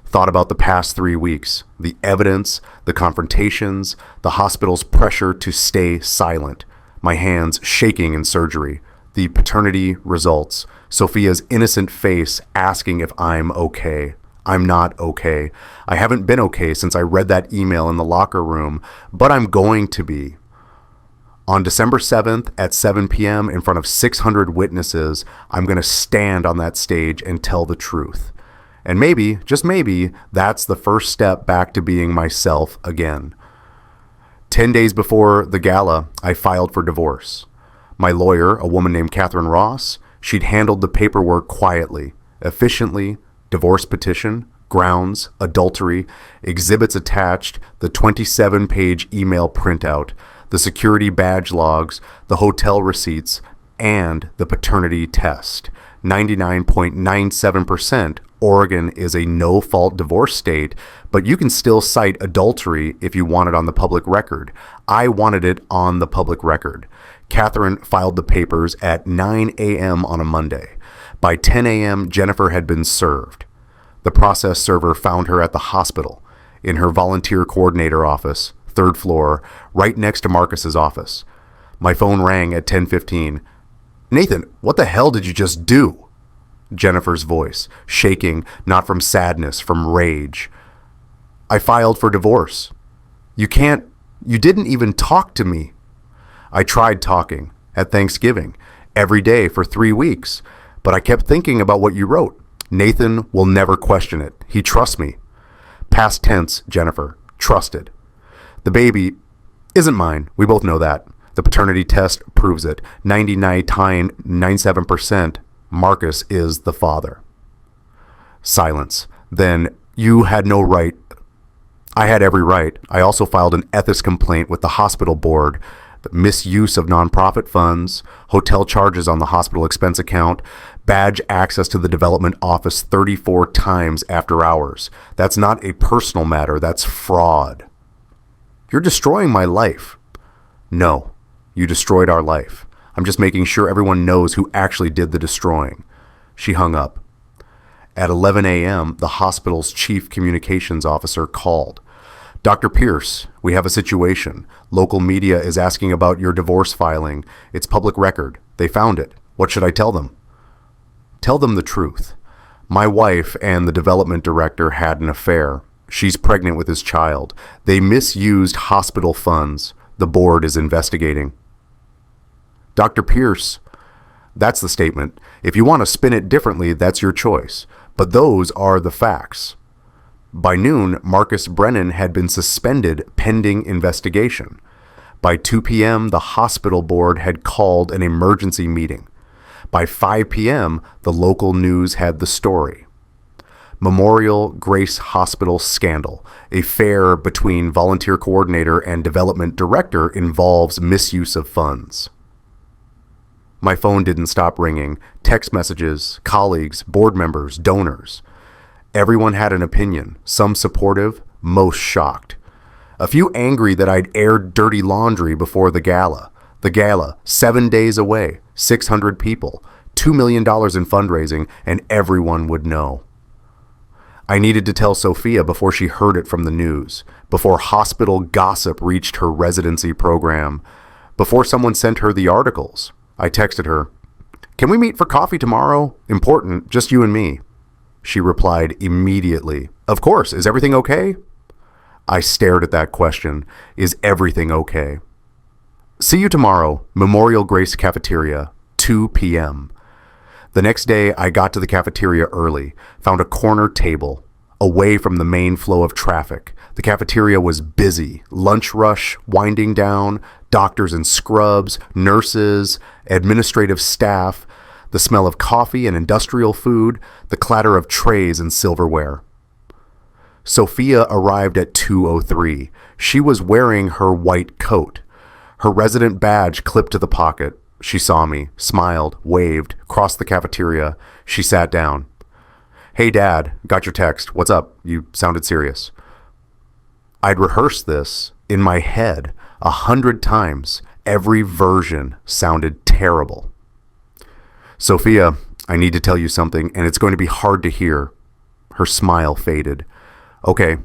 thought about the past 3 weeks, the evidence, the confrontations, the hospital's pressure to stay silent, my hands shaking in surgery, the paternity results, Sophia's innocent face asking if I'm okay. I'm not okay. I haven't been okay since I read that email in the locker room, but I'm going to be. On December 7th at 7 p.m. in front of 600 witnesses, I'm going to stand on that stage and tell the truth. And maybe, just maybe, that's the first step back to being myself again. 10 days before the gala, I filed for divorce. My lawyer, a woman named Catherine Ross, she'd handled the paperwork quietly, efficiently, divorce petition, grounds, adultery, exhibits attached, the 27-page email printout, the security badge logs, the hotel receipts, and the paternity test. 99.97%, Oregon is a no-fault divorce state, but you can still cite adultery if you want it on the public record. I wanted it on the public record. Catherine filed the papers at 9 a.m. on a Monday. By 10 a.m., Jennifer had been served. The process server found her at the hospital, in her volunteer coordinator office, 3rd floor, right next to Marcus's office. My phone rang at 10:15. "Nathan, what the hell did you just do?" Jennifer's voice, shaking, not from sadness, from rage. "I filed for divorce." You didn't even talk to me." "I tried talking, at Thanksgiving, every day for 3 weeks, but I kept thinking about what you wrote. Nathan will never question it. He trusts me." Past tense, Jennifer. Trusted. "The baby isn't mine. We both know that. The paternity test proves it. 99.97%. Marcus is the father." Silence. Then, "You had no right." "I had every right. I also filed an ethics complaint with the hospital board. The misuse of nonprofit funds, hotel charges on the hospital expense account, badge access to the development office 34 times after hours. That's not a personal matter. That's fraud." "You're destroying my life." "No, you destroyed our life. I'm just making sure everyone knows who actually did the destroying." She hung up. At 11 a.m., the hospital's chief communications officer called. "Dr. Pierce, we have a situation. Local media is asking about your divorce filing. It's public record. They found it. What should I tell them?" "Tell them the truth. My wife and the development director had an affair. She's pregnant with his child. They misused hospital funds. The board is investigating." "Dr. Pierce, that's the statement. If you want to spin it differently, that's your choice. But those are the facts." By noon, Marcus Brennan had been suspended pending investigation. By 2 p.m., the hospital board had called an emergency meeting. By 5 p.m., the local news had the story. Memorial Grace Hospital scandal. Affair between volunteer coordinator and development director involves misuse of funds. My phone didn't stop ringing. Text messages, colleagues, board members, donors. Everyone had an opinion, some supportive, most shocked. A few angry that I'd aired dirty laundry before the gala. The gala, 7 days away, 600 people, $2 million in fundraising, and everyone would know. I needed to tell Sophia before she heard it from the news, before hospital gossip reached her residency program, before someone sent her the articles. I texted her, "Can we meet for coffee tomorrow? Important, just you and me." She replied immediately, "Of course, is everything okay?" I stared at that question. Is everything okay? See you tomorrow, Memorial Grace Cafeteria, 2 p.m. The next day, I got to the cafeteria early, found a corner table, away from the main flow of traffic. The cafeteria was busy, lunch rush winding down, doctors in scrubs, nurses, administrative staff, the smell of coffee and industrial food, the clatter of trays and silverware. Sophia arrived at 2:03. She was wearing her white coat, her resident badge clipped to the pocket. She saw me, smiled, waved, crossed the cafeteria. She sat down. "Hey, Dad, got your text. What's up? You sounded serious." I'd rehearsed this in my head 100 times. Every version sounded terrible. "Sophia, I need to tell you something, and it's going to be hard to hear." Her smile faded. "Okay."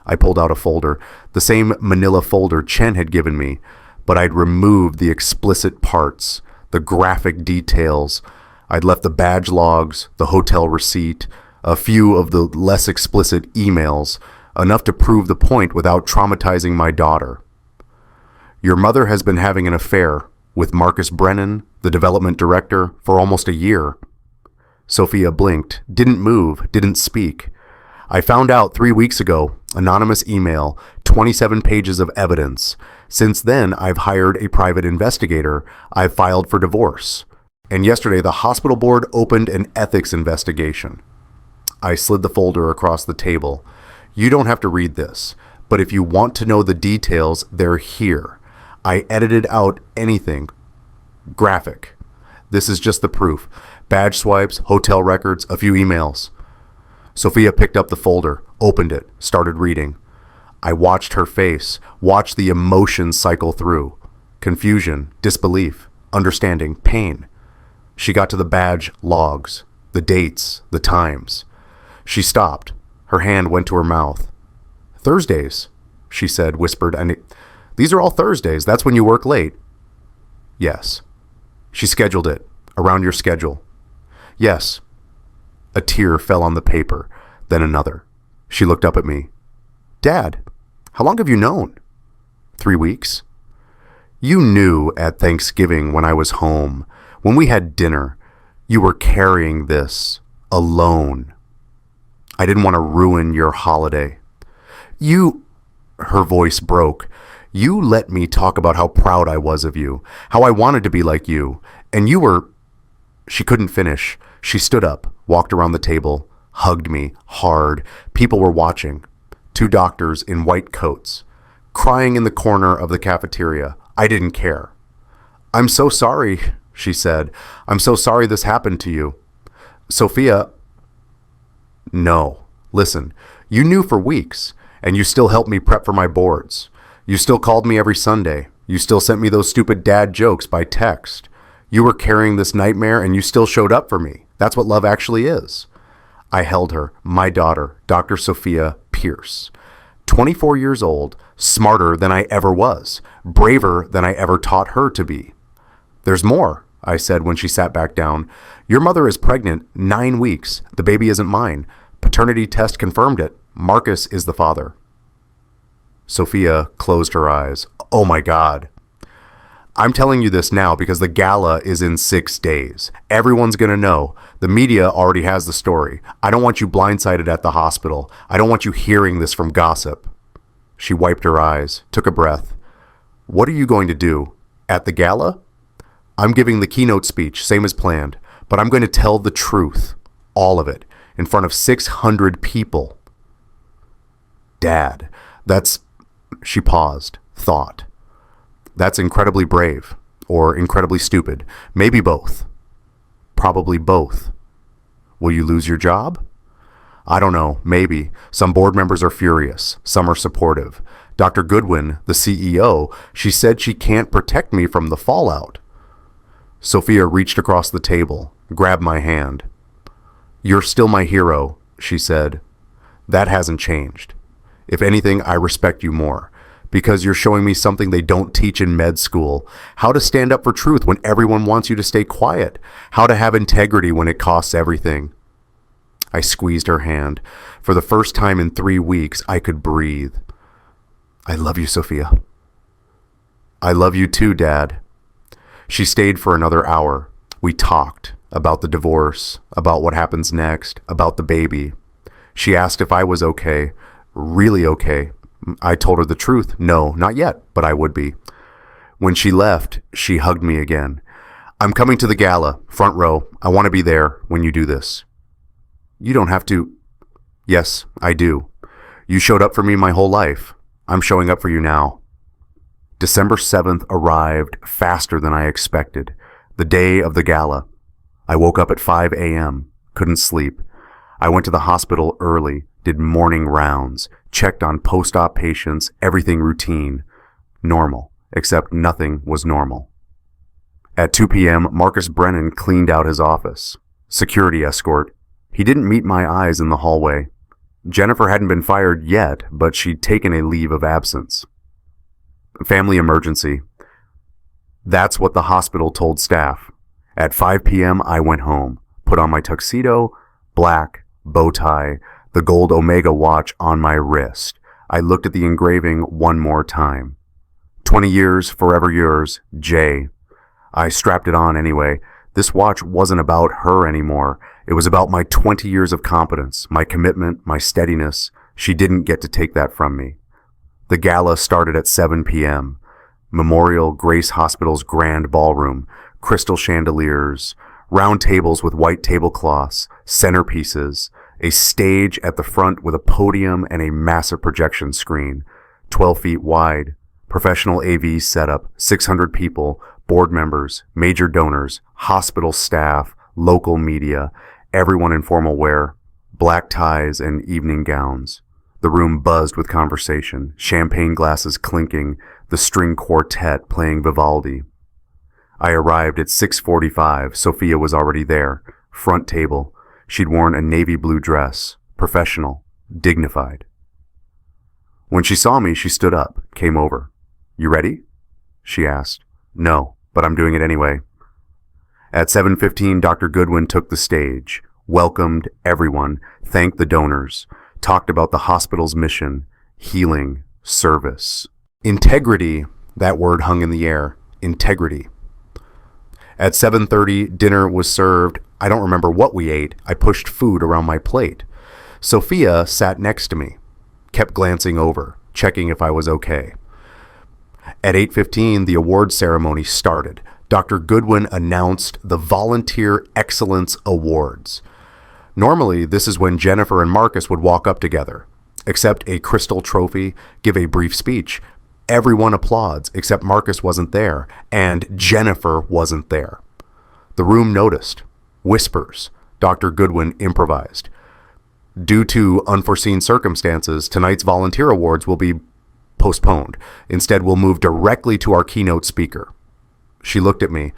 I pulled out a folder, the same manila folder Chen had given me, but I'd removed the explicit parts, the graphic details. I'd left the badge logs, the hotel receipt, a few of the less explicit emails, enough to prove the point without traumatizing my daughter. "Your mother has been having an affair with Marcus Brennan, the development director, for almost a year." Sophia blinked, didn't move, didn't speak. "I found out 3 weeks ago, anonymous email, 27 pages of evidence. Since then, I've hired a private investigator. I've filed for divorce. And yesterday, the hospital board opened an ethics investigation." I slid the folder across the table. "You don't have to read this, but if you want to know the details, they're here. I edited out anything graphic. This is just the proof. Badge swipes, hotel records, a few emails." Sophia picked up the folder, opened it, started reading. I watched her face, watched the emotions cycle through. Confusion, disbelief, understanding, pain. She got to the badge logs, the dates, the times. She stopped. Her hand went to her mouth. "Thursdays," she said, whispered, "These are all Thursdays. That's when you work late." "Yes." She scheduled it, around your schedule. "Yes." A tear fell on the paper, then another. She looked up at me. "Dad, how long have you known?" 3 weeks. "You knew at Thanksgiving when I was home, when we had dinner, you were carrying this alone. I didn't want to ruin your holiday. You," her voice broke, "you let me talk about how proud I was of you, how I wanted to be like you, and you were..." She couldn't finish. She stood up, walked around the table, hugged me hard. People were watching. 2 doctors in white coats, crying in the corner of the cafeteria. I didn't care. "I'm so sorry," she said. "I'm so sorry this happened to you." "Sophia..." "No. Listen, you knew for weeks, and you still helped me prep for my boards. You still called me every Sunday. You still sent me those stupid dad jokes by text. You were carrying this nightmare, and you still showed up for me. That's what love actually is." I held her, my daughter, Dr. Sophia Pierce. 24 years old, smarter than I ever was, braver than I ever taught her to be. "There's more," I said when she sat back down. "Your mother is pregnant 9 weeks. The baby isn't mine. Paternity test confirmed it. Marcus is the father." Sophia closed her eyes. "Oh my God." "I'm telling you this now because the gala is in 6 days. Everyone's going to know. The media already has the story. I don't want you blindsided at the hospital. I don't want you hearing this from gossip." She wiped her eyes, took a breath. What are you going to do? At the gala? I'm giving the keynote speech, same as planned, but I'm going to tell the truth, all of it, in front of 600 people. Dad, she paused, thought. That's incredibly brave, or incredibly stupid, maybe both. Probably both. Will you lose your job? I don't know, maybe. Some board members are furious, some are supportive. Dr. Goodwin, the CEO, she said she can't protect me from the fallout. Sophia reached across the table, grabbed my hand. You're still my hero, she said. That hasn't changed. If anything, I respect you more, because you're showing me something they don't teach in med school. How to stand up for truth when everyone wants you to stay quiet. How to have integrity when it costs everything. I squeezed her hand. For the first time in 3 weeks, I could breathe. I love you, Sophia. I love you too, Dad. She stayed for another hour. We talked about the divorce, about what happens next, about the baby. She asked if I was okay, really okay. I told her the truth. No, not yet, but I would be. When she left, she hugged me again. I'm coming to the gala, front row. I want to be there when you do this. You don't have to. Yes, I do. You showed up for me my whole life. I'm showing up for you now. December 7th arrived faster than I expected. The day of the gala. I woke up at 5 a.m., couldn't sleep. I went to the hospital early, did morning rounds, checked on post-op patients, everything routine. Normal, except nothing was normal. At 2 p.m., Marcus Brennan cleaned out his office. Security escort. He didn't meet my eyes in the hallway. Jennifer hadn't been fired yet, but she'd taken a leave of absence. Family emergency. That's what the hospital told staff. At 5 p.m., I went home, put on my tuxedo, black, bow tie, the gold Omega watch on my wrist. I looked at the engraving one more time. 20 years, forever yours, J. I strapped it on anyway. This watch wasn't about her anymore. It was about my 20 years of competence, my commitment, my steadiness. She didn't get to take that from me. The gala started at 7 p.m. Memorial Grace Hospital's grand ballroom, crystal chandeliers, round tables with white tablecloths, centerpieces, a stage at the front with a podium and a massive projection screen, 12 feet wide, professional AV setup, 600 people, board members, major donors, hospital staff, local media, everyone in formal wear, black ties and evening gowns. The room buzzed with conversation, champagne glasses clinking, the string quartet playing Vivaldi. I arrived at 6:45. Sophia was already there, front table. She'd worn a navy blue dress, professional, dignified. When she saw me, she stood up, came over. You ready? She asked. No, but I'm doing it anyway. At 7:15, Dr. Goodwin took the stage, welcomed everyone, thanked the donors, talked about the hospital's mission, healing, service. Integrity, that word hung in the air. Integrity. At 7:30, dinner was served. I don't remember what we ate. I pushed food around my plate. Sophia sat next to me, kept glancing over, checking if I was okay. At 8:15, the award ceremony started. Dr. Goodwin announced the Volunteer Excellence Awards. Normally, this is when Jennifer and Marcus would walk up together, accept a crystal trophy, give a brief speech. Everyone applauds, except Marcus wasn't there, and Jennifer wasn't there. The room noticed. Whispers. Dr. Goodwin improvised. Due to unforeseen circumstances, tonight's volunteer awards will be postponed. Instead, we'll move directly to our keynote speaker. She looked at me.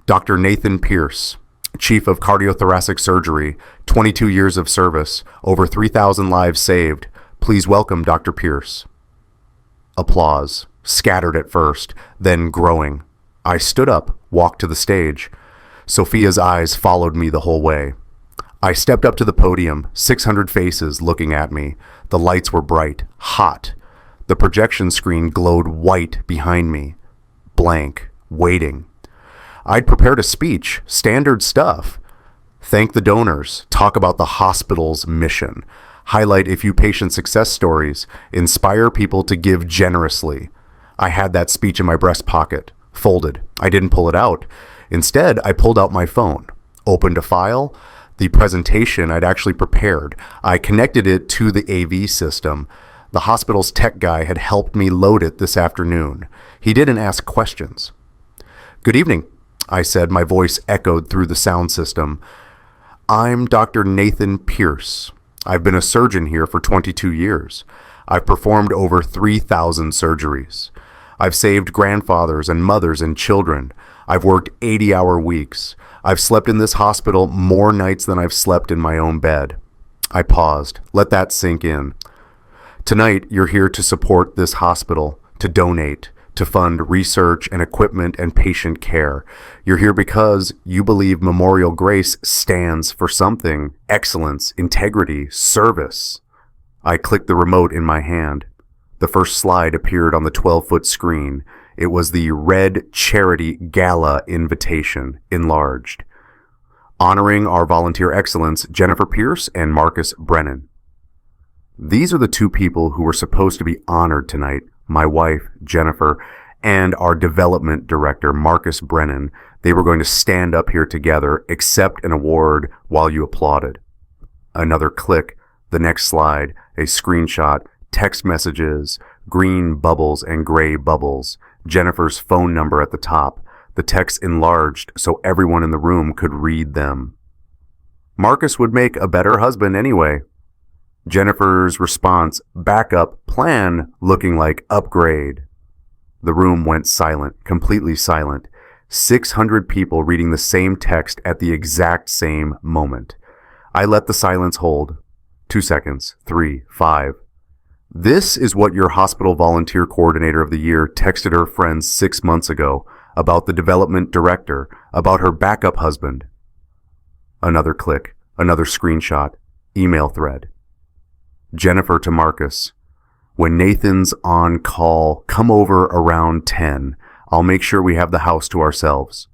Dr. Nathan Pierce, Chief of Cardiothoracic Surgery, 22 years of service, over 3,000 lives saved. Please welcome Dr. Pierce. Applause, scattered at first, then growing. I stood up, walked to the stage. Sophia's eyes followed me the whole way. I stepped up to the podium, 600 faces looking at me. The lights were bright, hot. The projection screen glowed white behind me. Blank, waiting. I'd prepared a speech, standard stuff. Thank the donors, talk about the hospital's mission, highlight a few patient success stories, inspire people to give generously. I had that speech in my breast pocket, folded. I didn't pull it out. Instead, I pulled out my phone, opened a file, the presentation I'd actually prepared. I connected it to the AV system. The hospital's tech guy had helped me load it this afternoon. He didn't ask questions. "Good evening," I said, my voice echoed through the sound system. "I'm Dr. Nathan Pierce. I've been a surgeon here for 22 years. I've performed over 3,000 surgeries. I've saved grandfathers and mothers and children. I've worked 80-hour weeks. I've slept in this hospital more nights than I've slept in my own bed." I paused. Let that sink in. "Tonight, you're here to support this hospital, to donate, to fund research and equipment and patient care. You're here because you believe Memorial Grace stands for something: excellence, integrity, service." I clicked the remote in my hand. The first slide appeared on the 12-foot screen. It was the Red Charity Gala invitation, enlarged. Honoring our volunteer excellence, Jennifer Pierce and Marcus Brennan. These are the two people who were supposed to be honored tonight: my wife, Jennifer, and our development director, Marcus Brennan. They were going to stand up here together, accept an award while you applauded. Another click, the next slide, a screenshot, text messages, green bubbles and gray bubbles, Jennifer's phone number at the top, the text enlarged so everyone in the room could read them. Marcus would make a better husband anyway. Jennifer's response: "Backup plan looking like upgrade." The room went silent, completely silent. 600 people reading the same text at the exact same moment. I let the silence hold. 2 seconds, 3, 5. "This is what your hospital volunteer coordinator of the year texted her friends 6 months ago about the development director, about her backup husband." Another click, another screenshot, email thread. Jennifer to Marcus: "When Nathan's on call, come over around 10. I'll make sure we have the house to ourselves."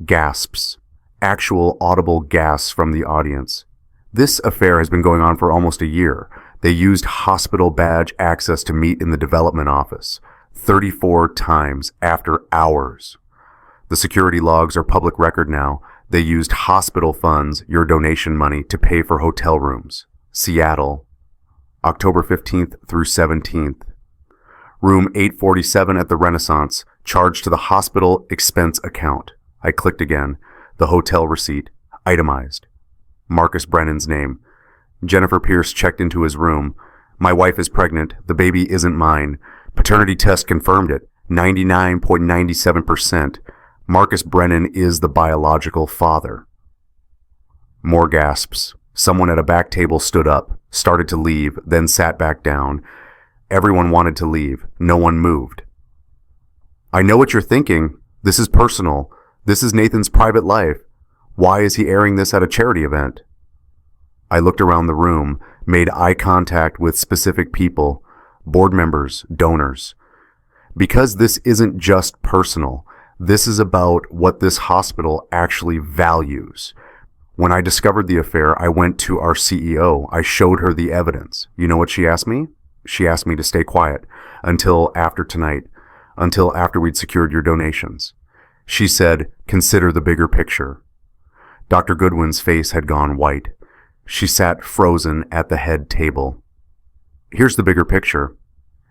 Gasps. Actual audible gasps from the audience. This affair has been going on for almost a year. They used hospital badge access to meet in the development office 34 times after hours. The security logs are public record now. They used hospital funds, your donation money, to pay for hotel rooms. Seattle, October 15th through 17th. Room 847 at the Renaissance, charged to the hospital expense account. I clicked again. The hotel receipt, itemized. Marcus Brennan's name. Jennifer Pierce checked into his room. "My wife is pregnant. The baby isn't mine. Paternity test confirmed it. 99.97%. Marcus Brennan is the biological father." More gasps. Someone at a back table stood up, started to leave, then sat back down. Everyone wanted to leave. No one moved. "I know what you're thinking. This is personal. This is Nathan's private life. Why is he airing this at a charity event?" I looked around the room, made eye contact with specific people, board members, donors. Because this isn't just personal. This is about what this hospital actually values. When I discovered the affair, I went to our CEO. I showed her the evidence. You know what she asked me? She asked me to stay quiet until after tonight, until after we'd secured your donations. She said, "Consider the bigger picture." Dr. Goodwin's face had gone white. She sat frozen at the head table. "Here's the bigger picture.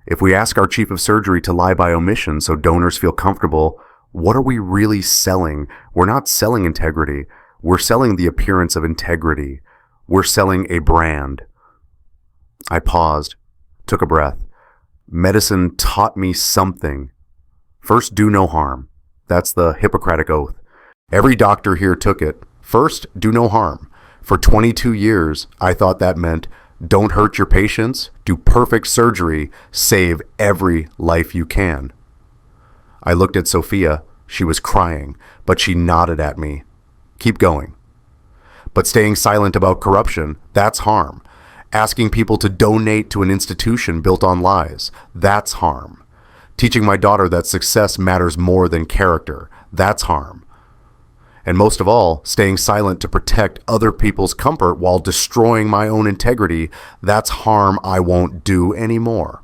If we ask our chief of surgery to lie by omission so donors feel comfortable, what are we really selling? We're not selling integrity. We're selling the appearance of integrity. We're selling a brand." I paused, took a breath. Medicine taught me something. First, do no harm. That's the Hippocratic Oath. Every doctor here took it. First, do no harm. For 22 years, I thought that meant don't hurt your patients, do perfect surgery, save every life you can. I looked at Sophia. She was crying, but she nodded at me. Keep going. But staying silent about corruption, that's harm. Asking people to donate to an institution built on lies, that's harm. Teaching my daughter that success matters more than character, that's harm. And most of all, staying silent to protect other people's comfort while destroying my own integrity, that's harm I won't do anymore.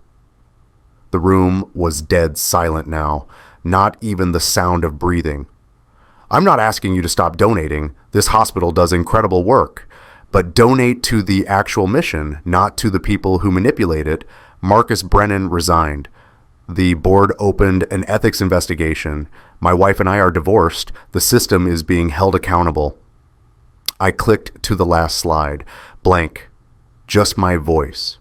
The The room was dead silent now, not even the sound of breathing. I'm not asking you to stop donating. This hospital does incredible work. But donate to the actual mission, not to the people who manipulate it. Marcus Brennan resigned. The board opened an ethics investigation. My wife and I are divorced. The system is being held accountable. I clicked to the last slide. Blank. Just my voice.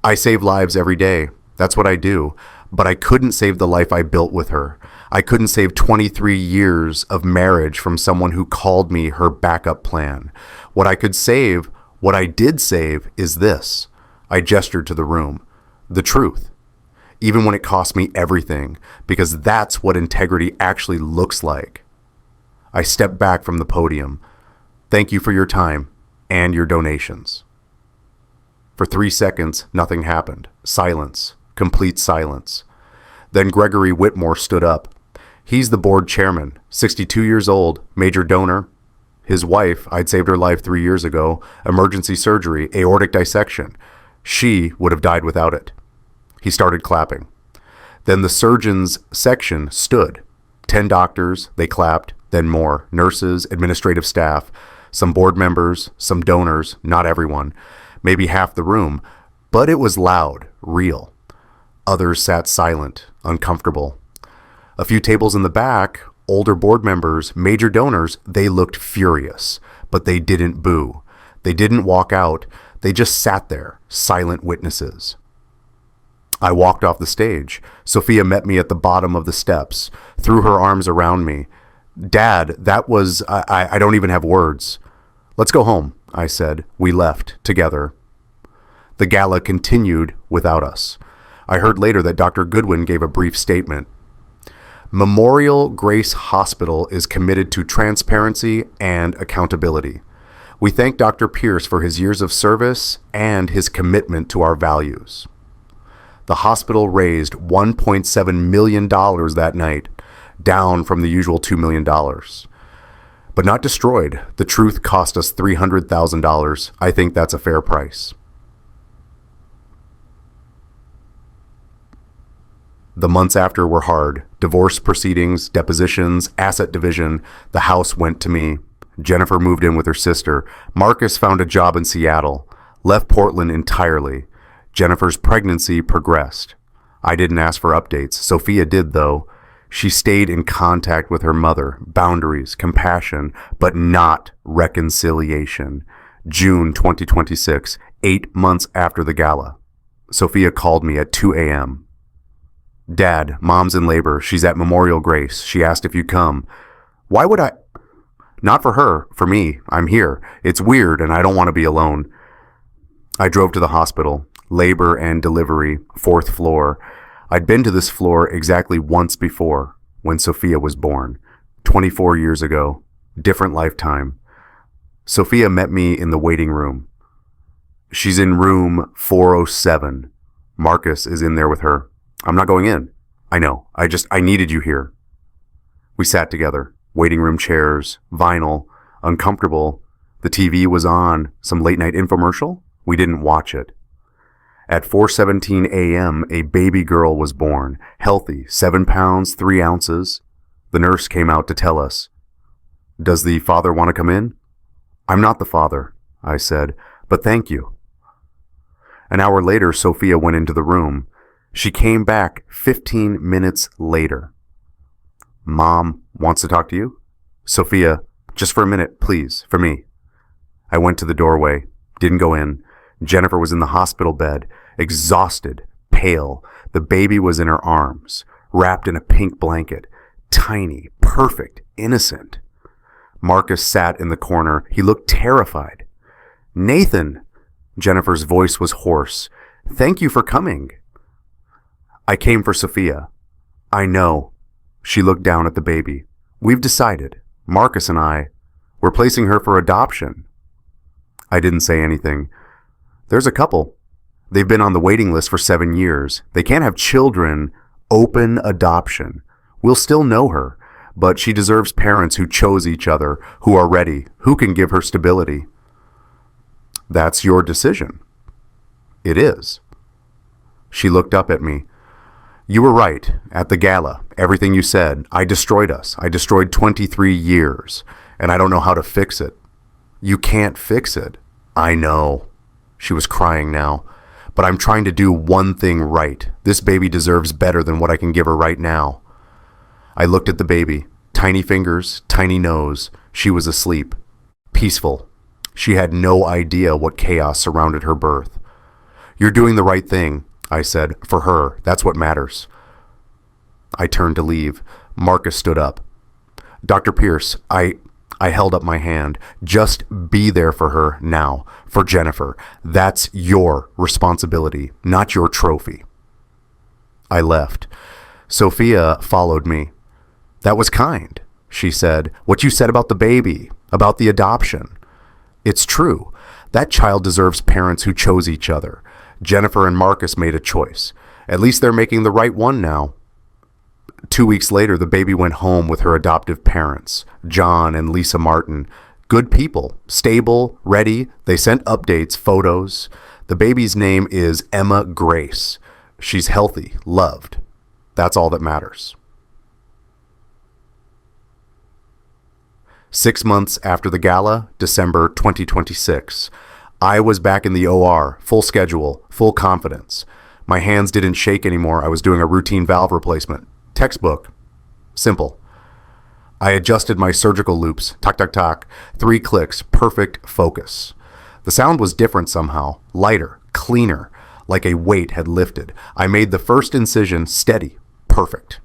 I save lives every day. That's what I do. But I couldn't save the life I built with her. I couldn't save 23 years of marriage from someone who called me her backup plan. What I could save, what I did save, is this. I gestured to the room. The truth. Even when it cost me everything, because that's what integrity actually looks like. I stepped back from the podium. Thank you for your time and your donations. For 3 seconds, nothing happened. Silence. Complete silence. Then Gregory Whitmore stood up. He's the board chairman, 62 years old, major donor. His wife, I'd saved her life 3 years ago, emergency surgery, aortic dissection. She would have died without it. He started clapping. Then the surgeons section stood. 10 doctors, they clapped, then more. Nurses, administrative staff, some board members, some donors, not everyone, maybe half the room. But it was loud, real. Others sat silent, uncomfortable. A few tables in the back, older board members, major donors, they looked furious, but they didn't boo. They didn't walk out. They just sat there, silent witnesses. I walked off the stage. Sophia met me at the bottom of the steps, threw her arms around me. Dad, that was, I don't even have words. Let's go home, I said. We left together. The gala continued without us. I heard later that Dr. Goodwin gave a brief statement. Memorial Grace Hospital is committed to transparency and accountability. We thank Dr. Pierce for his years of service and his commitment to our values. The hospital raised $1.7 million that night, down from the usual $2 million. But not destroyed. The truth cost us $300,000. I think that's a fair price. The months after were hard. Divorce proceedings, depositions, asset division. The house went to me. Jennifer moved in with her sister. Marcus found a job in Seattle. Left Portland entirely. Jennifer's pregnancy progressed. I didn't ask for updates. Sophia did, though. She stayed in contact with her mother. Boundaries, compassion, but not reconciliation. June 2026, 8 months after the gala. Sophia called me at 2 a.m. Dad, Mom's in labor. She's at Memorial Grace. She asked if you'd come. Why would I? Not for her, for me. I'm here. It's weird and I don't want to be alone. I drove to the hospital. Labor and delivery, 4th floor. I'd been to this floor exactly once before, when Sophia was born, 24 years ago, different lifetime. Sophia met me in the waiting room. She's in room 407. Marcus is in there with her. I'm not going in. I know. I needed you here. We sat together, waiting room chairs, vinyl, uncomfortable. The TV was on, some late night infomercial. We didn't watch it. At 4:17 a.m., a baby girl was born, healthy, 7 pounds, 3 ounces. The nurse came out to tell us. Does the father want to come in? I'm not the father, I said, but thank you. An hour later, Sophia went into the room. She came back 15 minutes later. Mom wants to talk to you? Sophia, just for a minute, please, for me. I went to the doorway, didn't go in. Jennifer was in the hospital bed, exhausted, pale. The baby was in her arms, wrapped in a pink blanket, tiny, perfect, innocent. Marcus sat in the corner. He looked terrified. Nathan, Jennifer's voice was hoarse. Thank you for coming. I came for Sophia. I know. She looked down at the baby. We've decided, Marcus and I, we're placing her for adoption. I didn't say anything. There's a couple. They've been on the waiting list for 7 years. They can't have children. Open adoption. We'll still know her, but she deserves parents who chose each other, who are ready, who can give her stability. That's your decision. It is. She looked up at me. You were right. At the gala, everything you said, I destroyed us. I destroyed 23 years, and I don't know how to fix it. You can't fix it. I know. She was crying now. But I'm trying to do one thing right. This baby deserves better than what I can give her right now. I looked at the baby. Tiny fingers, tiny nose. She was asleep. Peaceful. She had no idea what chaos surrounded her birth. You're doing the right thing, I said. For her, that's what matters. I turned to leave. Marcus stood up. Dr. Pierce, I held up my hand. Just be there for her now, for Jennifer. That's your responsibility, not your trophy. I left. Sophia followed me. That was kind, she said. What you said about the baby, about the adoption. It's true. That child deserves parents who chose each other. Jennifer and Marcus made a choice. At least they're making the right one now. 2 weeks later, the baby went home with her adoptive parents, John and Lisa Martin. Good people, stable, ready. They sent updates, photos. The baby's name is Emma Grace. She's healthy, loved. That's all that matters. 6 months after the gala, December 2026. I was back in the OR, full schedule, full confidence. My hands didn't shake anymore. I was doing a routine valve replacement. Textbook. Simple. I adjusted my surgical loops. Tuck, tuck, tuck. 3 clicks. Perfect focus. The sound was different somehow. Lighter. Cleaner. Like a weight had lifted. I made the first incision steady. Perfect.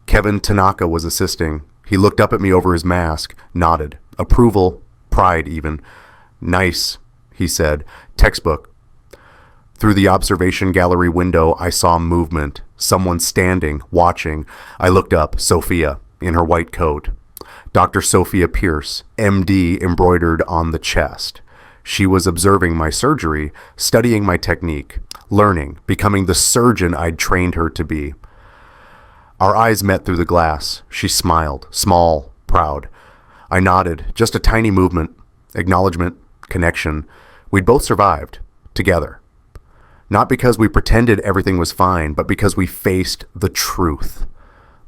Kevin Tanaka was assisting. He looked up at me over his mask. Nodded. Approval. Pride even. Nice, he said. Textbook. Through the observation gallery window, I saw movement. Someone standing, watching. I looked up. Sophia, in her white coat. Dr. Sophia Pierce, MD, embroidered on the chest. She was observing my surgery, studying my technique, learning, becoming the surgeon I'd trained her to be. Our eyes met through the glass. She smiled, small, proud. I nodded. Just a tiny movement. Acknowledgement, connection. We'd both survived, together. Not because we pretended everything was fine, but because we faced the truth.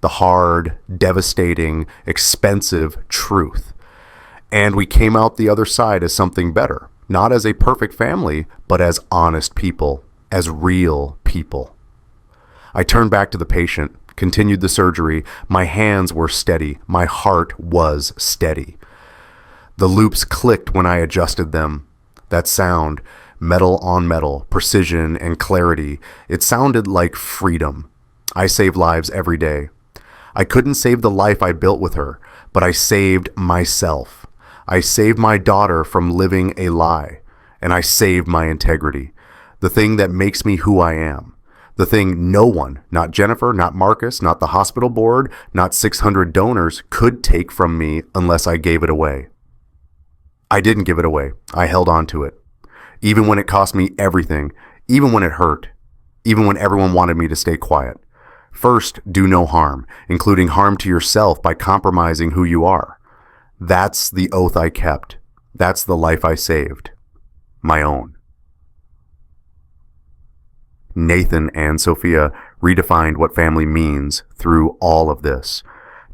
The hard, devastating, expensive truth. And we came out the other side as something better. Not as a perfect family, but as honest people, as real people. I turned back to the patient, continued the surgery. My hands were steady. My heart was steady. The loops clicked when I adjusted them. That sound, metal on metal, precision and clarity, it sounded like freedom. I save lives every day. I couldn't save the life I built with her, but I saved myself. I saved my daughter from living a lie, and I saved my integrity, the thing that makes me who I am, the thing no one, not Jennifer, not Marcus, not the hospital board, not 600 donors, could take from me unless I gave it away. I didn't give it away. I held on to it. Even when it cost me everything, even when it hurt, even when everyone wanted me to stay quiet. First, do no harm, including harm to yourself by compromising who you are. That's the oath I kept. That's the life I saved. My own. Nathan and Sophia redefined what family means through all of this.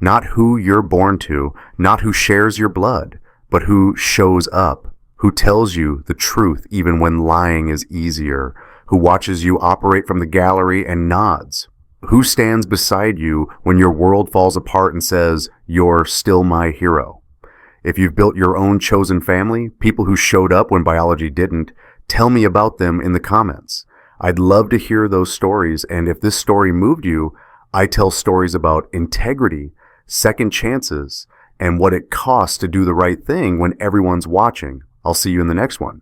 Not who you're born to, not who shares your blood, but who shows up. Who tells you the truth even when lying is easier, who watches you operate from the gallery and nods, who stands beside you when your world falls apart and says, "You're still my hero." If you've built your own chosen family, people who showed up when biology didn't, tell me about them in the comments. I'd love to hear those stories, and if this story moved you, I tell stories about integrity, second chances, and what it costs to do the right thing when everyone's watching. I'll see you in the next one.